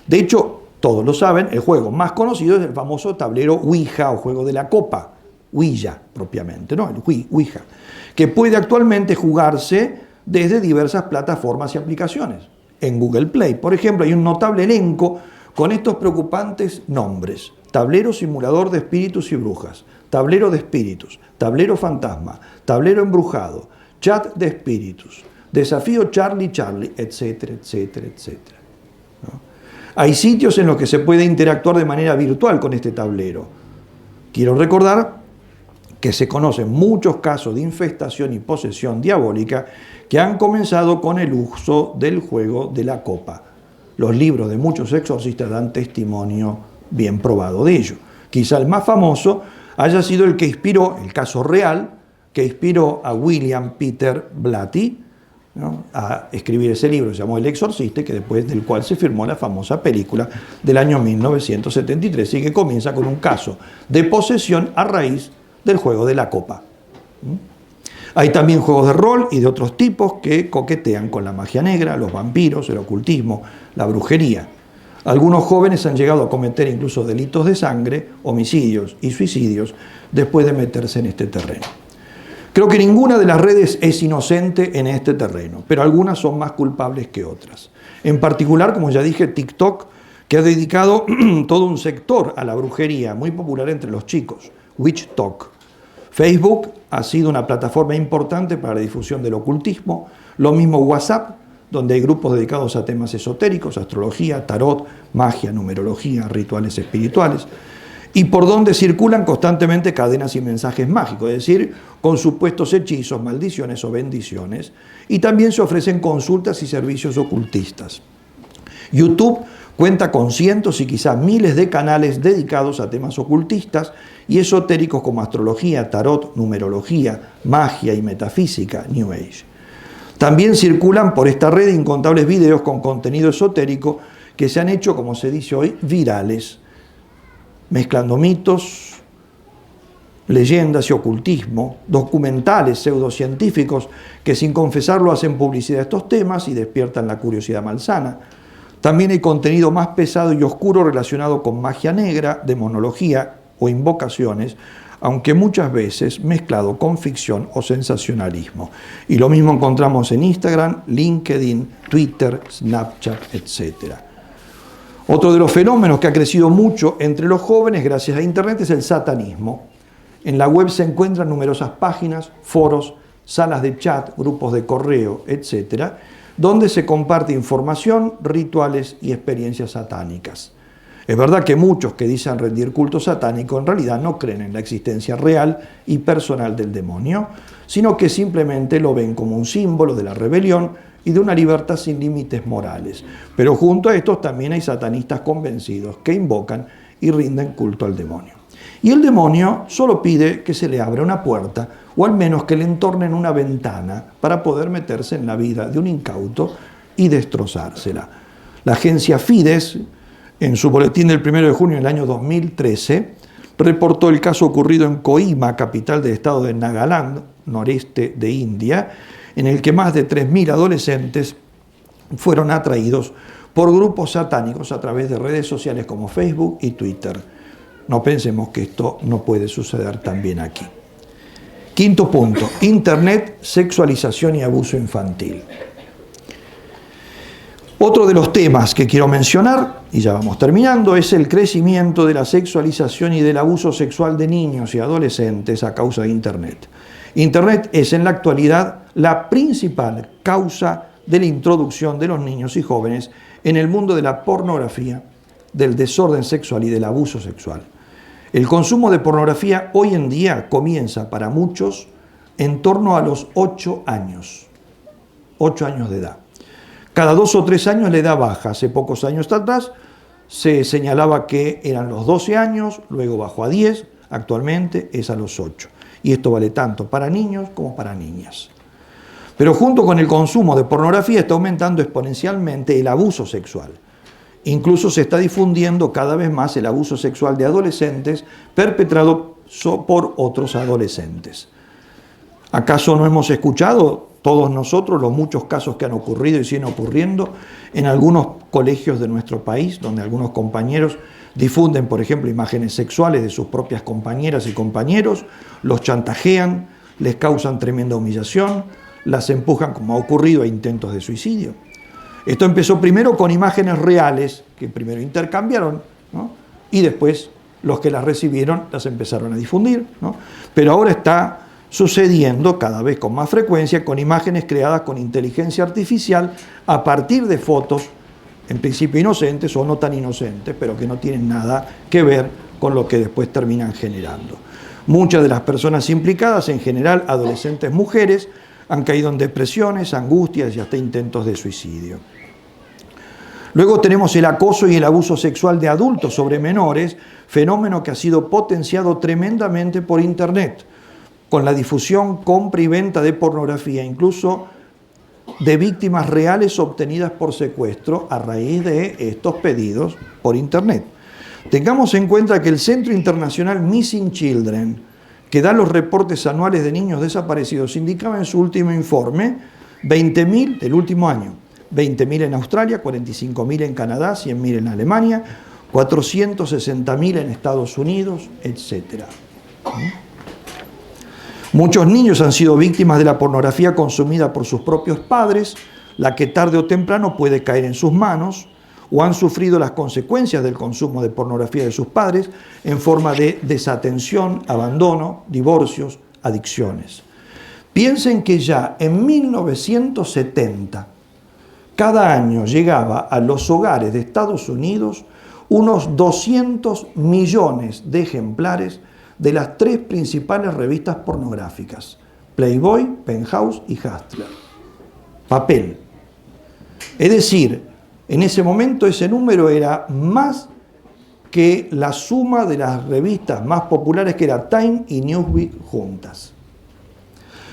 De hecho, todos lo saben, el juego más conocido es el famoso tablero Ouija o juego de la copa, Ouija propiamente, ¿no? El Ouija, que puede actualmente jugarse desde diversas plataformas y aplicaciones. En Google Play, por ejemplo, hay un notable elenco con estos preocupantes nombres: tablero simulador de espíritus y brujas, tablero de espíritus, tablero fantasma, tablero embrujado, chat de espíritus, desafío Charlie, etcétera, etcétera, etcétera, ¿no? Hay sitios en los que se puede interactuar de manera virtual con este tablero. Quiero recordar que se conocen muchos casos de infestación y posesión diabólica que han comenzado con el uso del juego de la copa. Los libros de muchos exorcistas dan testimonio bien probado de ello. Quizá el más famoso haya sido el que inspiró, el caso real, que inspiró a William Peter Blatty, ¿no?, a escribir ese libro, se llamó El Exorcista, que después del cual se firmó la famosa película del año 1973 y que comienza con un caso de posesión a raíz del juego de la copa. Hay también juegos de rol y de otros tipos que coquetean con la magia negra, los vampiros, el ocultismo, la brujería. Algunos jóvenes han llegado a cometer incluso delitos de sangre, homicidios y suicidios después de meterse en este terreno. Creo que ninguna de las redes es inocente en este terreno, pero algunas son más culpables que otras. En particular, como ya dije, TikTok, que ha dedicado todo un sector a la brujería, muy popular entre los chicos, WitchTok. Facebook ha sido una plataforma importante para la difusión del ocultismo, lo mismo WhatsApp, donde hay grupos dedicados a temas esotéricos, astrología, tarot, magia, numerología, rituales espirituales, y por donde circulan constantemente cadenas y mensajes mágicos, es decir, con supuestos hechizos, maldiciones o bendiciones, y también se ofrecen consultas y servicios ocultistas. YouTube cuenta con cientos y quizá miles de canales dedicados a temas ocultistas y esotéricos como astrología, tarot, numerología, magia y metafísica, New Age. También circulan por esta red incontables videos con contenido esotérico que se han hecho, como se dice hoy, virales, mezclando mitos, leyendas y ocultismo, documentales pseudocientíficos que sin confesarlo hacen publicidad a estos temas y despiertan la curiosidad malsana. También hay contenido más pesado y oscuro relacionado con magia negra, demonología o invocaciones, aunque muchas veces mezclado con ficción o sensacionalismo. Y lo mismo encontramos en Instagram, LinkedIn, Twitter, Snapchat, etc. Otro de los fenómenos que ha crecido mucho entre los jóvenes gracias a Internet es el satanismo. En la web se encuentran numerosas páginas, foros, salas de chat, grupos de correo, etcétera, donde se comparte información, rituales y experiencias satánicas. Es verdad que muchos que dicen rendir culto satánico en realidad no creen en la existencia real y personal del demonio, sino que simplemente lo ven como un símbolo de la rebelión y de una libertad sin límites morales. Pero junto a estos también hay satanistas convencidos que invocan y rinden culto al demonio. Y el demonio solo pide que se le abra una puerta o al menos que le entornen una ventana para poder meterse en la vida de un incauto y destrozársela. La agencia Fides, en su boletín del 1 de junio del año 2013, reportó el caso ocurrido en Kohima, capital del estado de Nagaland, noreste de India, en el que más de 3.000 adolescentes fueron atraídos por grupos satánicos a través de redes sociales como Facebook y Twitter. No pensemos que esto no puede suceder también aquí. Quinto punto, Internet, sexualización y abuso infantil. Otro de los temas que quiero mencionar, y ya vamos terminando, es el crecimiento de la sexualización y del abuso sexual de niños y adolescentes a causa de Internet. Internet es en la actualidad la principal causa de la introducción de los niños y jóvenes en el mundo de la pornografía, del desorden sexual y del abuso sexual. El consumo de pornografía hoy en día comienza para muchos en torno a los 8 años. 8 años de edad. Cada 2 o 3 años la edad baja. Hace pocos años atrás se señalaba que eran los 12 años, luego bajó a 10, actualmente es a los 8. Y esto vale tanto para niños como para niñas. Pero junto con el consumo de pornografía está aumentando exponencialmente el abuso sexual. Incluso se está difundiendo cada vez más el abuso sexual de adolescentes perpetrado por otros adolescentes. ¿Acaso no hemos escuchado todos nosotros los muchos casos que han ocurrido y siguen ocurriendo en algunos colegios de nuestro país, donde algunos compañeros difunden, por ejemplo, imágenes sexuales de sus propias compañeras y compañeros, los chantajean, les causan tremenda humillación, las empujan, como ha ocurrido, a intentos de suicidio? Esto empezó primero con imágenes reales, que primero intercambiaron, ¿no? Y después los que las recibieron las empezaron a difundir, ¿no? Pero ahora está sucediendo cada vez con más frecuencia con imágenes creadas con inteligencia artificial a partir de fotos, en principio inocentes o no tan inocentes, pero que no tienen nada que ver con lo que después terminan generando. Muchas de las personas implicadas, en general adolescentes mujeres, han caído en depresiones, angustias y hasta intentos de suicidio. Luego tenemos el acoso y el abuso sexual de adultos sobre menores, fenómeno que ha sido potenciado tremendamente por Internet, con la difusión, compra y venta de pornografía, incluso de víctimas reales obtenidas por secuestro a raíz de estos pedidos por Internet. Tengamos en cuenta que el Centro Internacional Missing Children, que da los reportes anuales de niños desaparecidos, indicaba en su último informe 20.000 del último año, 20.000 en Australia, 45.000 en Canadá, 100.000 en Alemania, 460.000 en Estados Unidos, etc. Muchos niños han sido víctimas de la pornografía consumida por sus propios padres, la que tarde o temprano puede caer en sus manos, o han sufrido las consecuencias del consumo de pornografía de sus padres en forma de desatención, abandono, divorcios, adicciones. Piensen que ya en 1970, cada año llegaba a los hogares de Estados Unidos unos 200 millones de ejemplares de las 3 principales revistas pornográficas, Playboy, Penthouse y Hustler. Papel. Es decir, en ese momento ese número era más que la suma de las revistas más populares, que era Time y Newsweek juntas.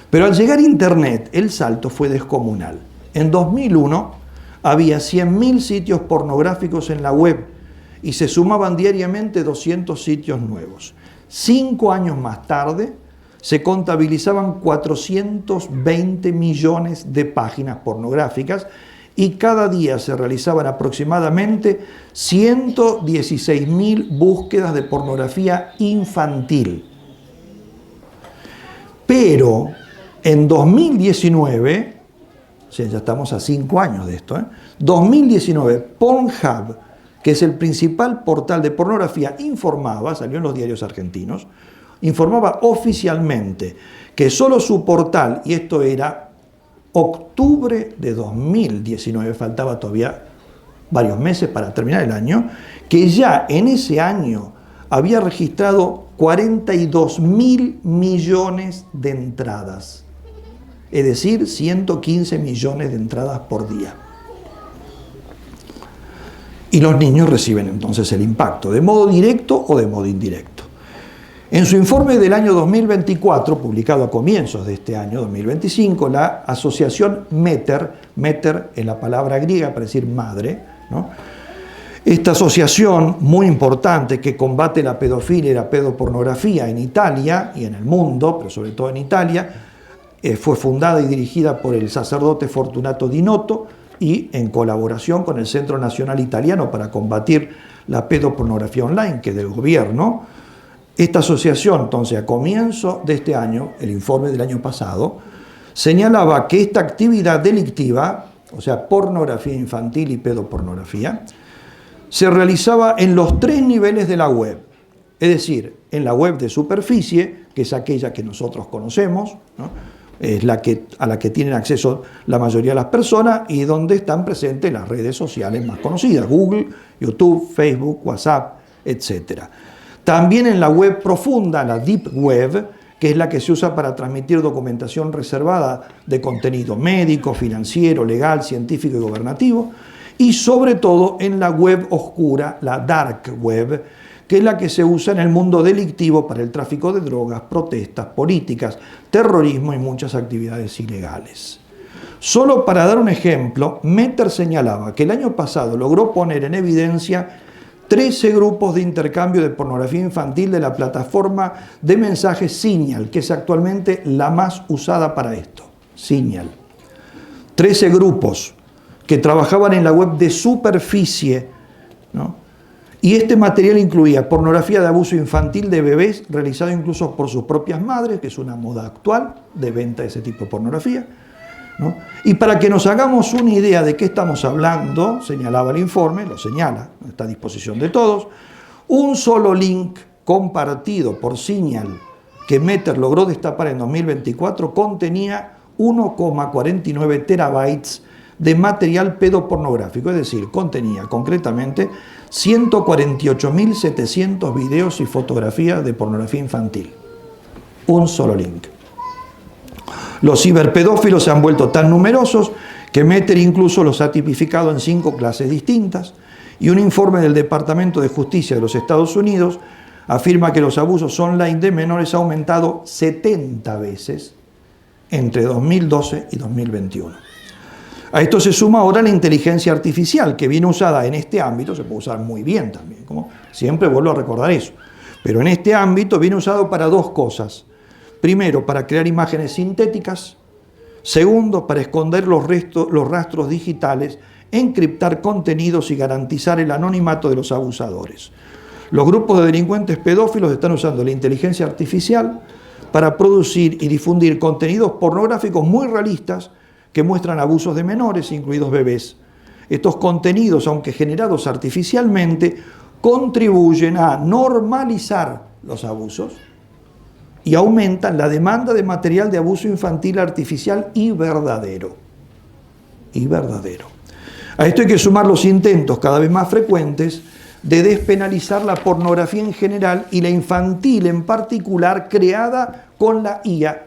Pero al llegar a Internet, el salto fue descomunal. En 2001 había 100.000 sitios pornográficos en la web y se sumaban diariamente 200 sitios nuevos. 5 años más tarde se contabilizaban 420 millones de páginas pornográficas y cada día se realizaban aproximadamente 116.000 búsquedas de pornografía infantil. Pero en 2019, o sea, ya estamos a 5 años de esto, 2019, Pornhub, que es el principal portal de pornografía, informaba, salió en los diarios argentinos, informaba oficialmente que solo su portal, y esto era octubre de 2019, faltaba todavía varios meses para terminar el año, que ya en ese año había registrado 42.000 millones de entradas, es decir, 115 millones de entradas por día. Y los niños reciben entonces el impacto, de modo directo o de modo indirecto. En su informe del año 2024, publicado a comienzos de este año 2025, la asociación METER, METER es la palabra griega para decir madre, ¿no? Esta asociación muy importante que combate la pedofilia y la pedopornografía en Italia y en el mundo, pero sobre todo en Italia, fue fundada y dirigida por el sacerdote Fortunato Di Noto y en colaboración con el Centro Nacional Italiano para combatir la pedopornografía online, que es del gobierno. Esta asociación, entonces, a comienzo de este año, el informe del año pasado, señalaba que esta actividad delictiva, o sea, pornografía infantil y pedopornografía, se realizaba en los 3 niveles de la web. Es decir, en la web de superficie, que es aquella que nosotros conocemos, ¿no? Es a la que tienen acceso la mayoría de las personas y donde están presentes las redes sociales más conocidas, Google, YouTube, Facebook, WhatsApp, etc. También en la web profunda, la Deep Web, que es la que se usa para transmitir documentación reservada de contenido médico, financiero, legal, científico y gubernativo, y sobre todo en la web oscura, la Dark Web, que es la que se usa en el mundo delictivo para el tráfico de drogas, protestas, políticas, terrorismo y muchas actividades ilegales. Solo para dar un ejemplo, METER señalaba que el año pasado logró poner en evidencia 13 grupos de intercambio de pornografía infantil de la plataforma de mensajes Signal, que es actualmente la más usada para esto, Signal. 13 grupos que trabajaban en la web de superficie, ¿no? Y este material incluía pornografía de abuso infantil de bebés, realizado incluso por sus propias madres, que es una moda actual de venta de ese tipo de pornografía, ¿no? Y para que nos hagamos una idea de qué estamos hablando, señalaba el informe, lo señala, está a disposición de todos, un solo link compartido por Signal que METER logró destapar en 2024 contenía 1,49 terabytes de material pedopornográfico, es decir, contenía concretamente 148.700 videos y fotografías de pornografía infantil. Un solo link. Los ciberpedófilos se han vuelto tan numerosos que METER incluso los ha tipificado en 5 clases distintas, y un informe del Departamento de Justicia de los Estados Unidos afirma que los abusos online de menores han aumentado 70 veces entre 2012 y 2021. A esto se suma ahora la inteligencia artificial, que viene usada en este ámbito, se puede usar muy bien también, como siempre vuelvo a recordar eso, pero en este ámbito viene usado para 2 cosas. Primero, para crear imágenes sintéticas. Segundo, para esconder los rastros digitales, encriptar contenidos y garantizar el anonimato de los abusadores. Los grupos de delincuentes pedófilos están usando la inteligencia artificial para producir y difundir contenidos pornográficos muy realistas que muestran abusos de menores, incluidos bebés. Estos contenidos, aunque generados artificialmente, contribuyen a normalizar los abusos y aumentan la demanda de material de abuso infantil artificial y verdadero. A esto hay que sumar los intentos cada vez más frecuentes de despenalizar la pornografía en general y la infantil en particular, creada con la IA,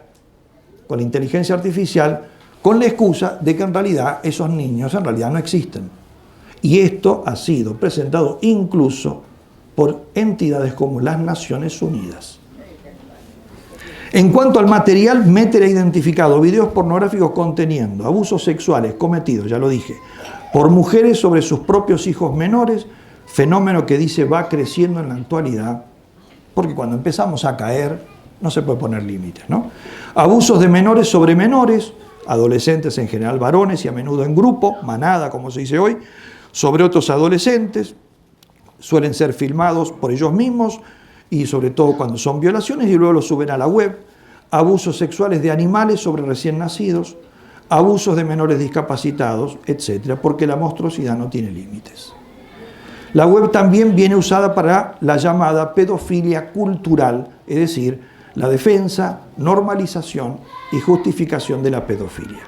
con la inteligencia artificial, con la excusa de que en realidad esos niños en realidad no existen. Y esto ha sido presentado incluso por entidades como las Naciones Unidas. En cuanto al material, METER ha identificado videos pornográficos conteniendo abusos sexuales cometidos, ya lo dije, por mujeres sobre sus propios hijos menores, fenómeno que dice va creciendo en la actualidad, porque cuando empezamos a caer no se puede poner límites, ¿no? Abusos de menores sobre menores, adolescentes en general varones y a menudo en grupo, manada como se dice hoy, sobre otros adolescentes, suelen ser filmados por ellos mismos y sobre todo cuando son violaciones y luego los suben a la web, abusos sexuales de animales sobre recién nacidos, abusos de menores discapacitados, etc., porque la monstruosidad no tiene límites. La web también viene usada para la llamada pedofilia cultural, es decir, la defensa, normalización y justificación de la pedofilia.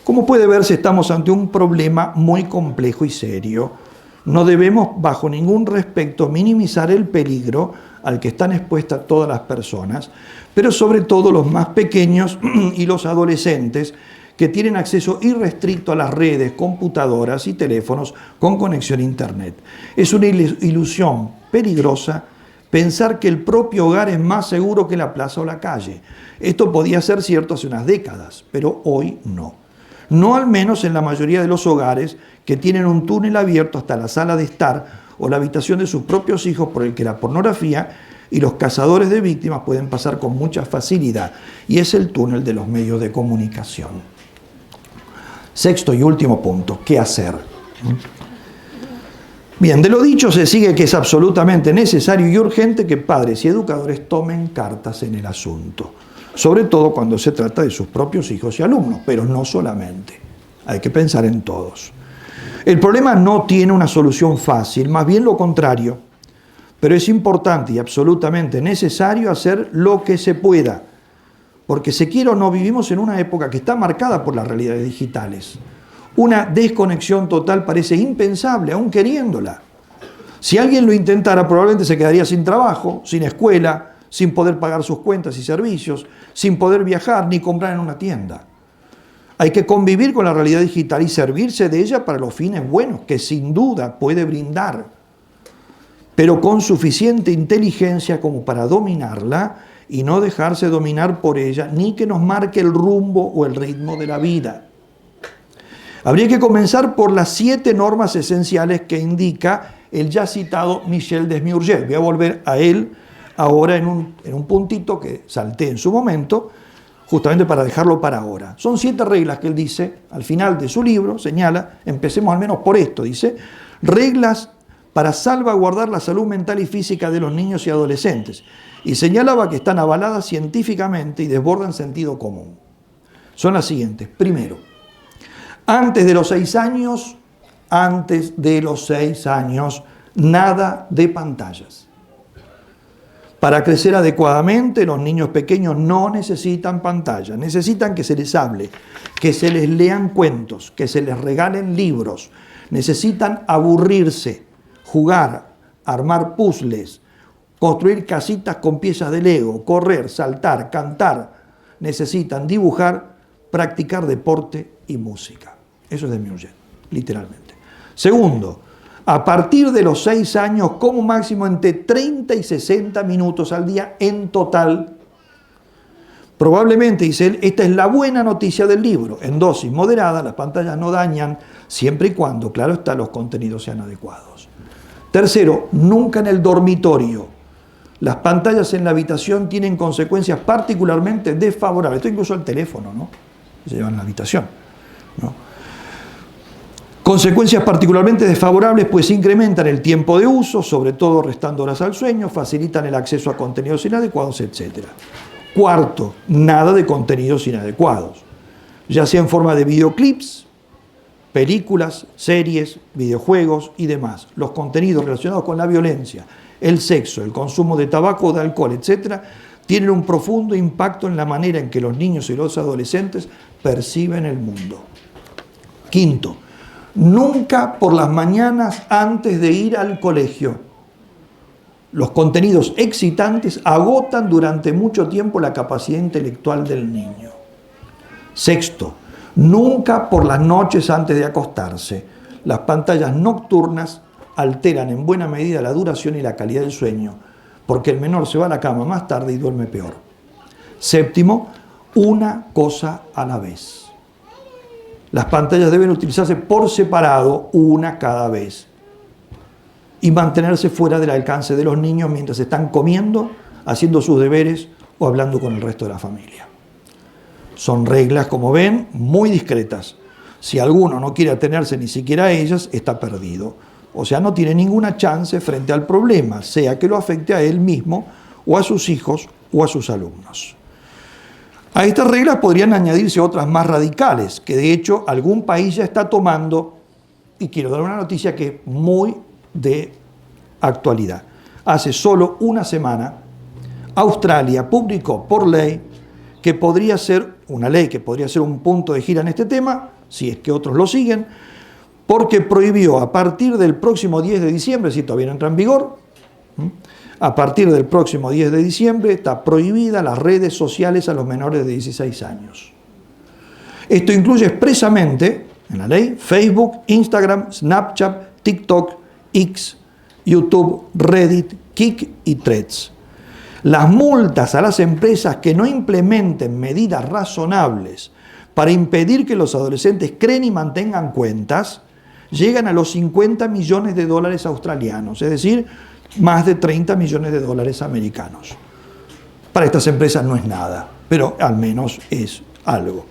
Como puede verse, estamos ante un problema muy complejo y serio. No debemos, bajo ningún respecto, minimizar el peligro al que están expuestas todas las personas, pero sobre todo los más pequeños y los adolescentes, que tienen acceso irrestricto a las redes, computadoras y teléfonos con conexión a Internet. Es una ilusión peligrosa pensar que el propio hogar es más seguro que la plaza o la calle. Esto podía ser cierto hace unas décadas, pero hoy no. No al menos en la mayoría de los hogares que tienen un túnel abierto hasta la sala de estar o la habitación de sus propios hijos, por el que la pornografía y los cazadores de víctimas pueden pasar con mucha facilidad, y es el túnel de los medios de comunicación. Sexto y último punto, ¿qué hacer? Bien, de lo dicho se sigue que es absolutamente necesario y urgente que padres y educadores tomen cartas en el asunto, sobre todo cuando se trata de sus propios hijos y alumnos, pero no solamente, hay que pensar en todos. El problema no tiene una solución fácil, más bien lo contrario, pero es importante y absolutamente necesario hacer lo que se pueda, porque se quiera o no, vivimos en una época que está marcada por las realidades digitales. Una desconexión total parece impensable, aún queriéndola. Si alguien lo intentara, probablemente se quedaría sin trabajo, sin escuela, sin poder pagar sus cuentas y servicios, sin poder viajar ni comprar en una tienda. Hay que convivir con la realidad digital y servirse de ella para los fines buenos que sin duda puede brindar, pero con suficiente inteligencia como para dominarla y no dejarse dominar por ella, ni que nos marque el rumbo o el ritmo de la vida. Habría que comenzar por las 7 normas esenciales que indica el ya citado Michel Desmiurgés. Voy a volver a él ahora en un puntito que salté en su momento, justamente para dejarlo para ahora. Son 7 reglas que él dice, al final de su libro, señala, empecemos al menos por esto, dice, reglas para salvaguardar la salud mental y física de los niños y adolescentes. Y señalaba que están avaladas científicamente y desbordan sentido común. Son las siguientes. Primero, antes de los 6 años, nada de pantallas. Para crecer adecuadamente, los niños pequeños no necesitan pantallas, necesitan que se les hable, que se les lean cuentos, que se les regalen libros, necesitan aburrirse, jugar, armar puzzles, construir casitas con piezas de Lego, correr, saltar, cantar. Necesitan dibujar, practicar deporte y música. Eso es de Desmiurgés, literalmente. Segundo, a partir de los 6 años, como máximo entre 30 y 60 minutos al día en total. Probablemente, dice él, esta es la buena noticia del libro. En dosis moderada, las pantallas no dañan, siempre y cuando, claro está, los contenidos sean adecuados. Tercero, nunca en el dormitorio. Las pantallas en la habitación tienen consecuencias particularmente desfavorables. Esto incluso el teléfono, ¿no? Se lleva en la habitación, ¿no? Consecuencias particularmente desfavorables, pues incrementan el tiempo de uso, sobre todo restando horas al sueño, facilitan el acceso a contenidos inadecuados, etc. Cuarto, nada de contenidos inadecuados, ya sea en forma de videoclips, películas, series, videojuegos y demás. Los contenidos relacionados con la violencia, el sexo, el consumo de tabaco o de alcohol, etc., tienen un profundo impacto en la manera en que los niños y los adolescentes perciben el mundo. Quinto, nunca por las mañanas antes de ir al colegio. Los contenidos excitantes agotan durante mucho tiempo la capacidad intelectual del niño. Sexto, nunca por las noches antes de acostarse. Las pantallas nocturnas alteran en buena medida la duración y la calidad del sueño, porque el menor se va a la cama más tarde y duerme peor. Séptimo, una cosa a la vez. Las pantallas deben utilizarse por separado, una cada vez, y mantenerse fuera del alcance de los niños mientras están comiendo, haciendo sus deberes o hablando con el resto de la familia. Son reglas, como ven, muy discretas. Si alguno no quiere atenerse ni siquiera a ellas, está perdido. O sea, no tiene ninguna chance frente al problema, sea que lo afecte a él mismo, o a sus hijos, o a sus alumnos. A estas reglas podrían añadirse otras más radicales, que de hecho algún país ya está tomando, y quiero dar una noticia que es muy de actualidad. Hace solo una semana, Australia publicó por ley que podría ser una ley que podría ser un punto de gira en este tema, si es que otros lo siguen, porque prohibió a partir del próximo 10 de diciembre, si todavía no entra en vigor, a partir del próximo 10 de diciembre está prohibida las redes sociales a los menores de 16 años. Esto incluye expresamente en la ley Facebook, Instagram, Snapchat, TikTok, X, YouTube, Reddit, Kik y Threads. Las multas a las empresas que no implementen medidas razonables para impedir que los adolescentes creen y mantengan cuentas llegan a los 50 millones de dólares australianos, es decir, más de 30 millones de dólares americanos. Para estas empresas no es nada, pero al menos es algo.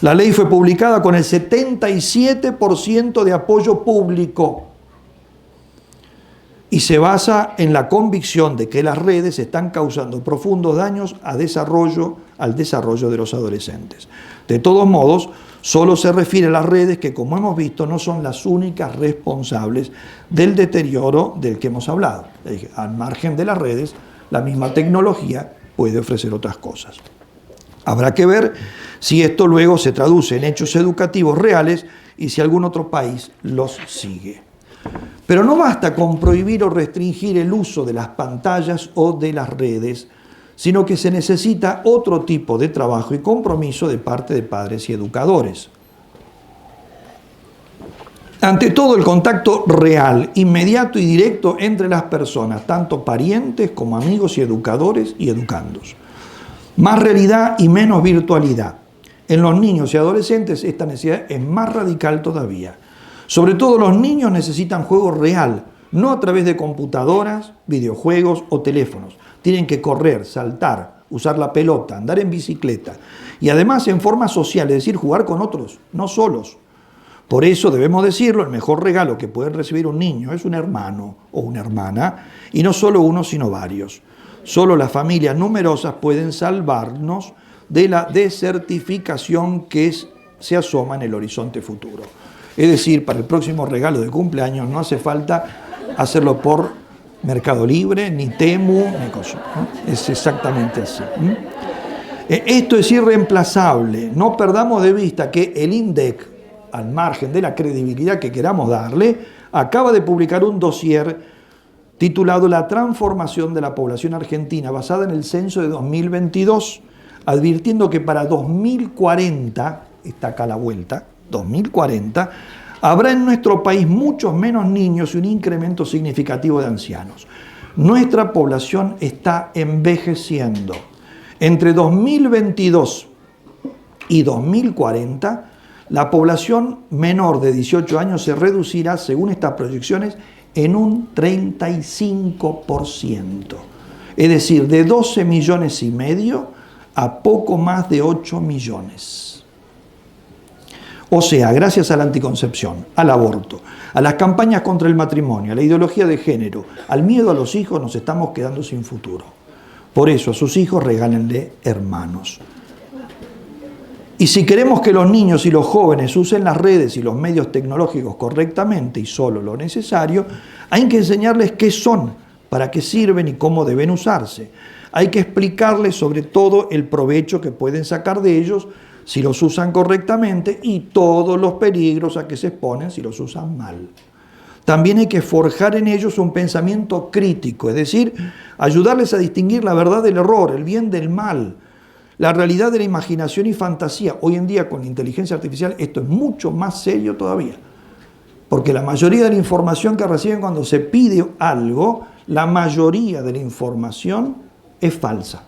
La ley fue publicada con el 77% de apoyo público y se basa en la convicción de que las redes están causando profundos daños al desarrollo de los adolescentes. De todos modos, solo se refiere a las redes que, como hemos visto, no son las únicas responsables del deterioro del que hemos hablado. Al margen de las redes, la misma tecnología puede ofrecer otras cosas. Habrá que ver si esto luego se traduce en hechos educativos reales y si algún otro país los sigue. Pero no basta con prohibir o restringir el uso de las pantallas o de las redes, sino que se necesita otro tipo de trabajo y compromiso de parte de padres y educadores. Ante todo, el contacto real, inmediato y directo entre las personas, tanto parientes como amigos y educadores y educandos. Más realidad y menos virtualidad. En los niños y adolescentes esta necesidad es más radical todavía. Sobre todo los niños necesitan juego real, no a través de computadoras, videojuegos o teléfonos. Tienen que correr, saltar, usar la pelota, andar en bicicleta y además en forma social, es decir, jugar con otros, no solos. Por eso debemos decirlo, el mejor regalo que puede recibir un niño es un hermano o una hermana, y no solo uno, sino varios. Solo las familias numerosas pueden salvarnos de la desertificación que se asoma en el horizonte futuro. Es decir, para el próximo regalo de cumpleaños no hace falta hacerlo por Mercado Libre, ni Temu, ni cosa, ¿no? Es exactamente así. Esto es irreemplazable. No perdamos de vista que el INDEC, al margen de la credibilidad que queramos darle, acaba de publicar un dossier titulado La transformación de la población argentina, basada en el censo de 2022, advirtiendo que para 2040, está acá a la vuelta, 2040, habrá en nuestro país muchos menos niños y un incremento significativo de ancianos. Nuestra población está envejeciendo. Entre 2022 y 2040, la población menor de 18 años se reducirá, según estas proyecciones, en un 35%. Es decir, de 12 millones y medio a poco más de 8 millones. O sea, gracias a la anticoncepción, al aborto, a las campañas contra el matrimonio, a la ideología de género, al miedo a los hijos, nos estamos quedando sin futuro. Por eso a sus hijos regálenle hermanos. Y si queremos que los niños y los jóvenes usen las redes y los medios tecnológicos correctamente y solo lo necesario, hay que enseñarles qué son, para qué sirven y cómo deben usarse. Hay que explicarles sobre todo el provecho que pueden sacar de ellos si los usan correctamente y todos los peligros a que se exponen si los usan mal. También hay que forjar en ellos un pensamiento crítico, es decir, ayudarles a distinguir la verdad del error, el bien del mal, la realidad de la imaginación y fantasía. Hoy en día con la inteligencia artificial esto es mucho más serio todavía, porque la mayoría de la información que reciben cuando se pide algo, la mayoría de la información es falsa.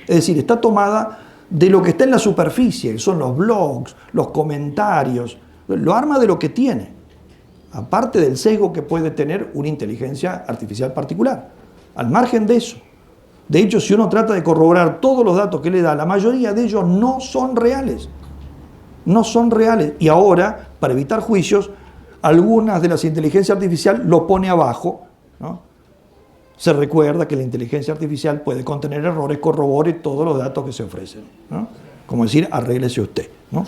Es decir, está tomada de lo que está en la superficie, que son los blogs, los comentarios, lo arma de lo que tiene, aparte del sesgo que puede tener una inteligencia artificial particular. Al margen de eso, de hecho, si uno trata de corroborar todos los datos que le da, la mayoría de ellos no son reales. No son reales. Y ahora, para evitar juicios, algunas de las inteligencias artificiales lo pone abajo, ¿no? Se recuerda que la inteligencia artificial puede contener errores, corrobore todos los datos que se ofrecen, ¿no? Como decir, arréglese usted, ¿no?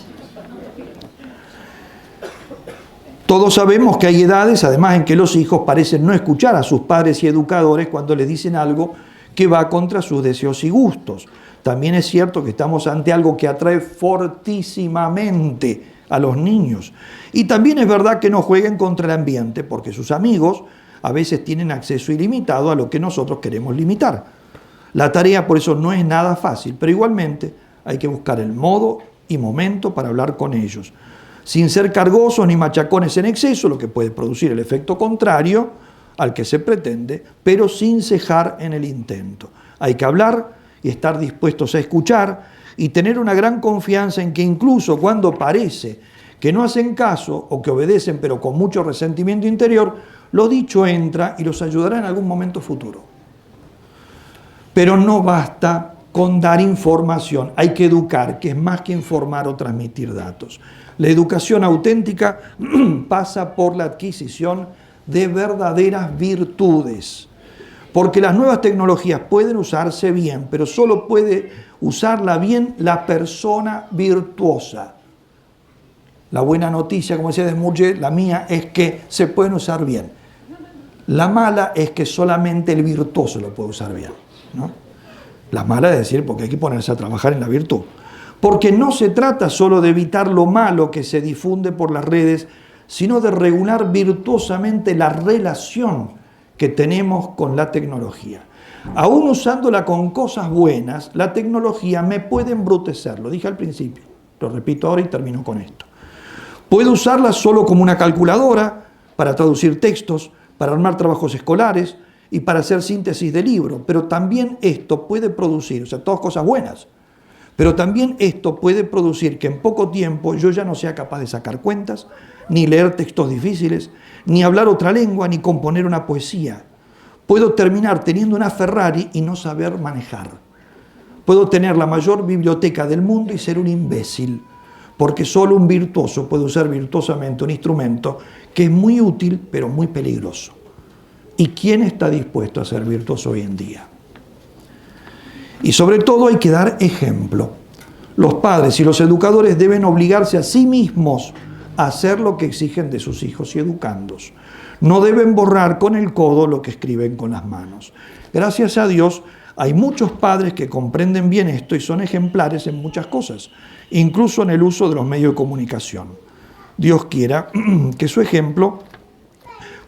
Todos sabemos que hay edades, además, en que los hijos parecen no escuchar a sus padres y educadores cuando les dicen algo que va contra sus deseos y gustos. También es cierto que estamos ante algo que atrae fortísimamente a los niños. Y también es verdad que no jueguen contra el ambiente, porque sus amigos a veces tienen acceso ilimitado a lo que nosotros queremos limitar. La tarea por eso no es nada fácil, pero igualmente hay que buscar el modo y momento para hablar con ellos, sin ser cargosos ni machacones en exceso, lo que puede producir el efecto contrario al que se pretende, pero sin cejar en el intento. Hay que hablar y estar dispuestos a escuchar y tener una gran confianza en que incluso cuando parece que no hacen caso o que obedecen pero con mucho resentimiento interior, lo dicho entra y los ayudará en algún momento futuro. Pero no basta con dar información, hay que educar, que es más que informar o transmitir datos. La educación auténtica pasa por la adquisición de verdaderas virtudes, porque las nuevas tecnologías pueden usarse bien, pero solo puede usarla bien la persona virtuosa. La buena noticia, como decía Desmoulins, la mía, es que se pueden usar bien. La mala es que solamente el virtuoso lo puede usar bien, ¿no? La mala es decir, porque hay que ponerse a trabajar en la virtud. Porque no se trata solo de evitar lo malo que se difunde por las redes, sino de regular virtuosamente la relación que tenemos con la tecnología. Aún usándola con cosas buenas, la tecnología me puede embrutecer, lo dije al principio, lo repito ahora y termino con esto. Puedo usarla solo como una calculadora para traducir textos, para armar trabajos escolares y para hacer síntesis de libros, pero también esto puede producir, o sea, todas cosas buenas, pero también esto puede producir que en poco tiempo yo ya no sea capaz de sacar cuentas, ni leer textos difíciles, ni hablar otra lengua, ni componer una poesía. Puedo terminar teniendo una Ferrari y no saber manejar. Puedo tener la mayor biblioteca del mundo y ser un imbécil, porque solo un virtuoso puede usar virtuosamente un instrumento que es muy útil, pero muy peligroso. ¿Y quién está dispuesto a ser virtuoso hoy en día? Y sobre todo hay que dar ejemplo. Los padres y los educadores deben obligarse a sí mismos a hacer lo que exigen de sus hijos y educandos. No deben borrar con el codo lo que escriben con las manos. Gracias a Dios hay muchos padres que comprenden bien esto y son ejemplares en muchas cosas, incluso en el uso de los medios de comunicación. Dios quiera que su ejemplo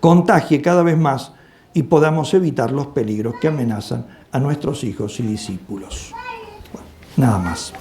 contagie cada vez más y podamos evitar los peligros que amenazan a nuestros hijos y discípulos. Bueno, nada más.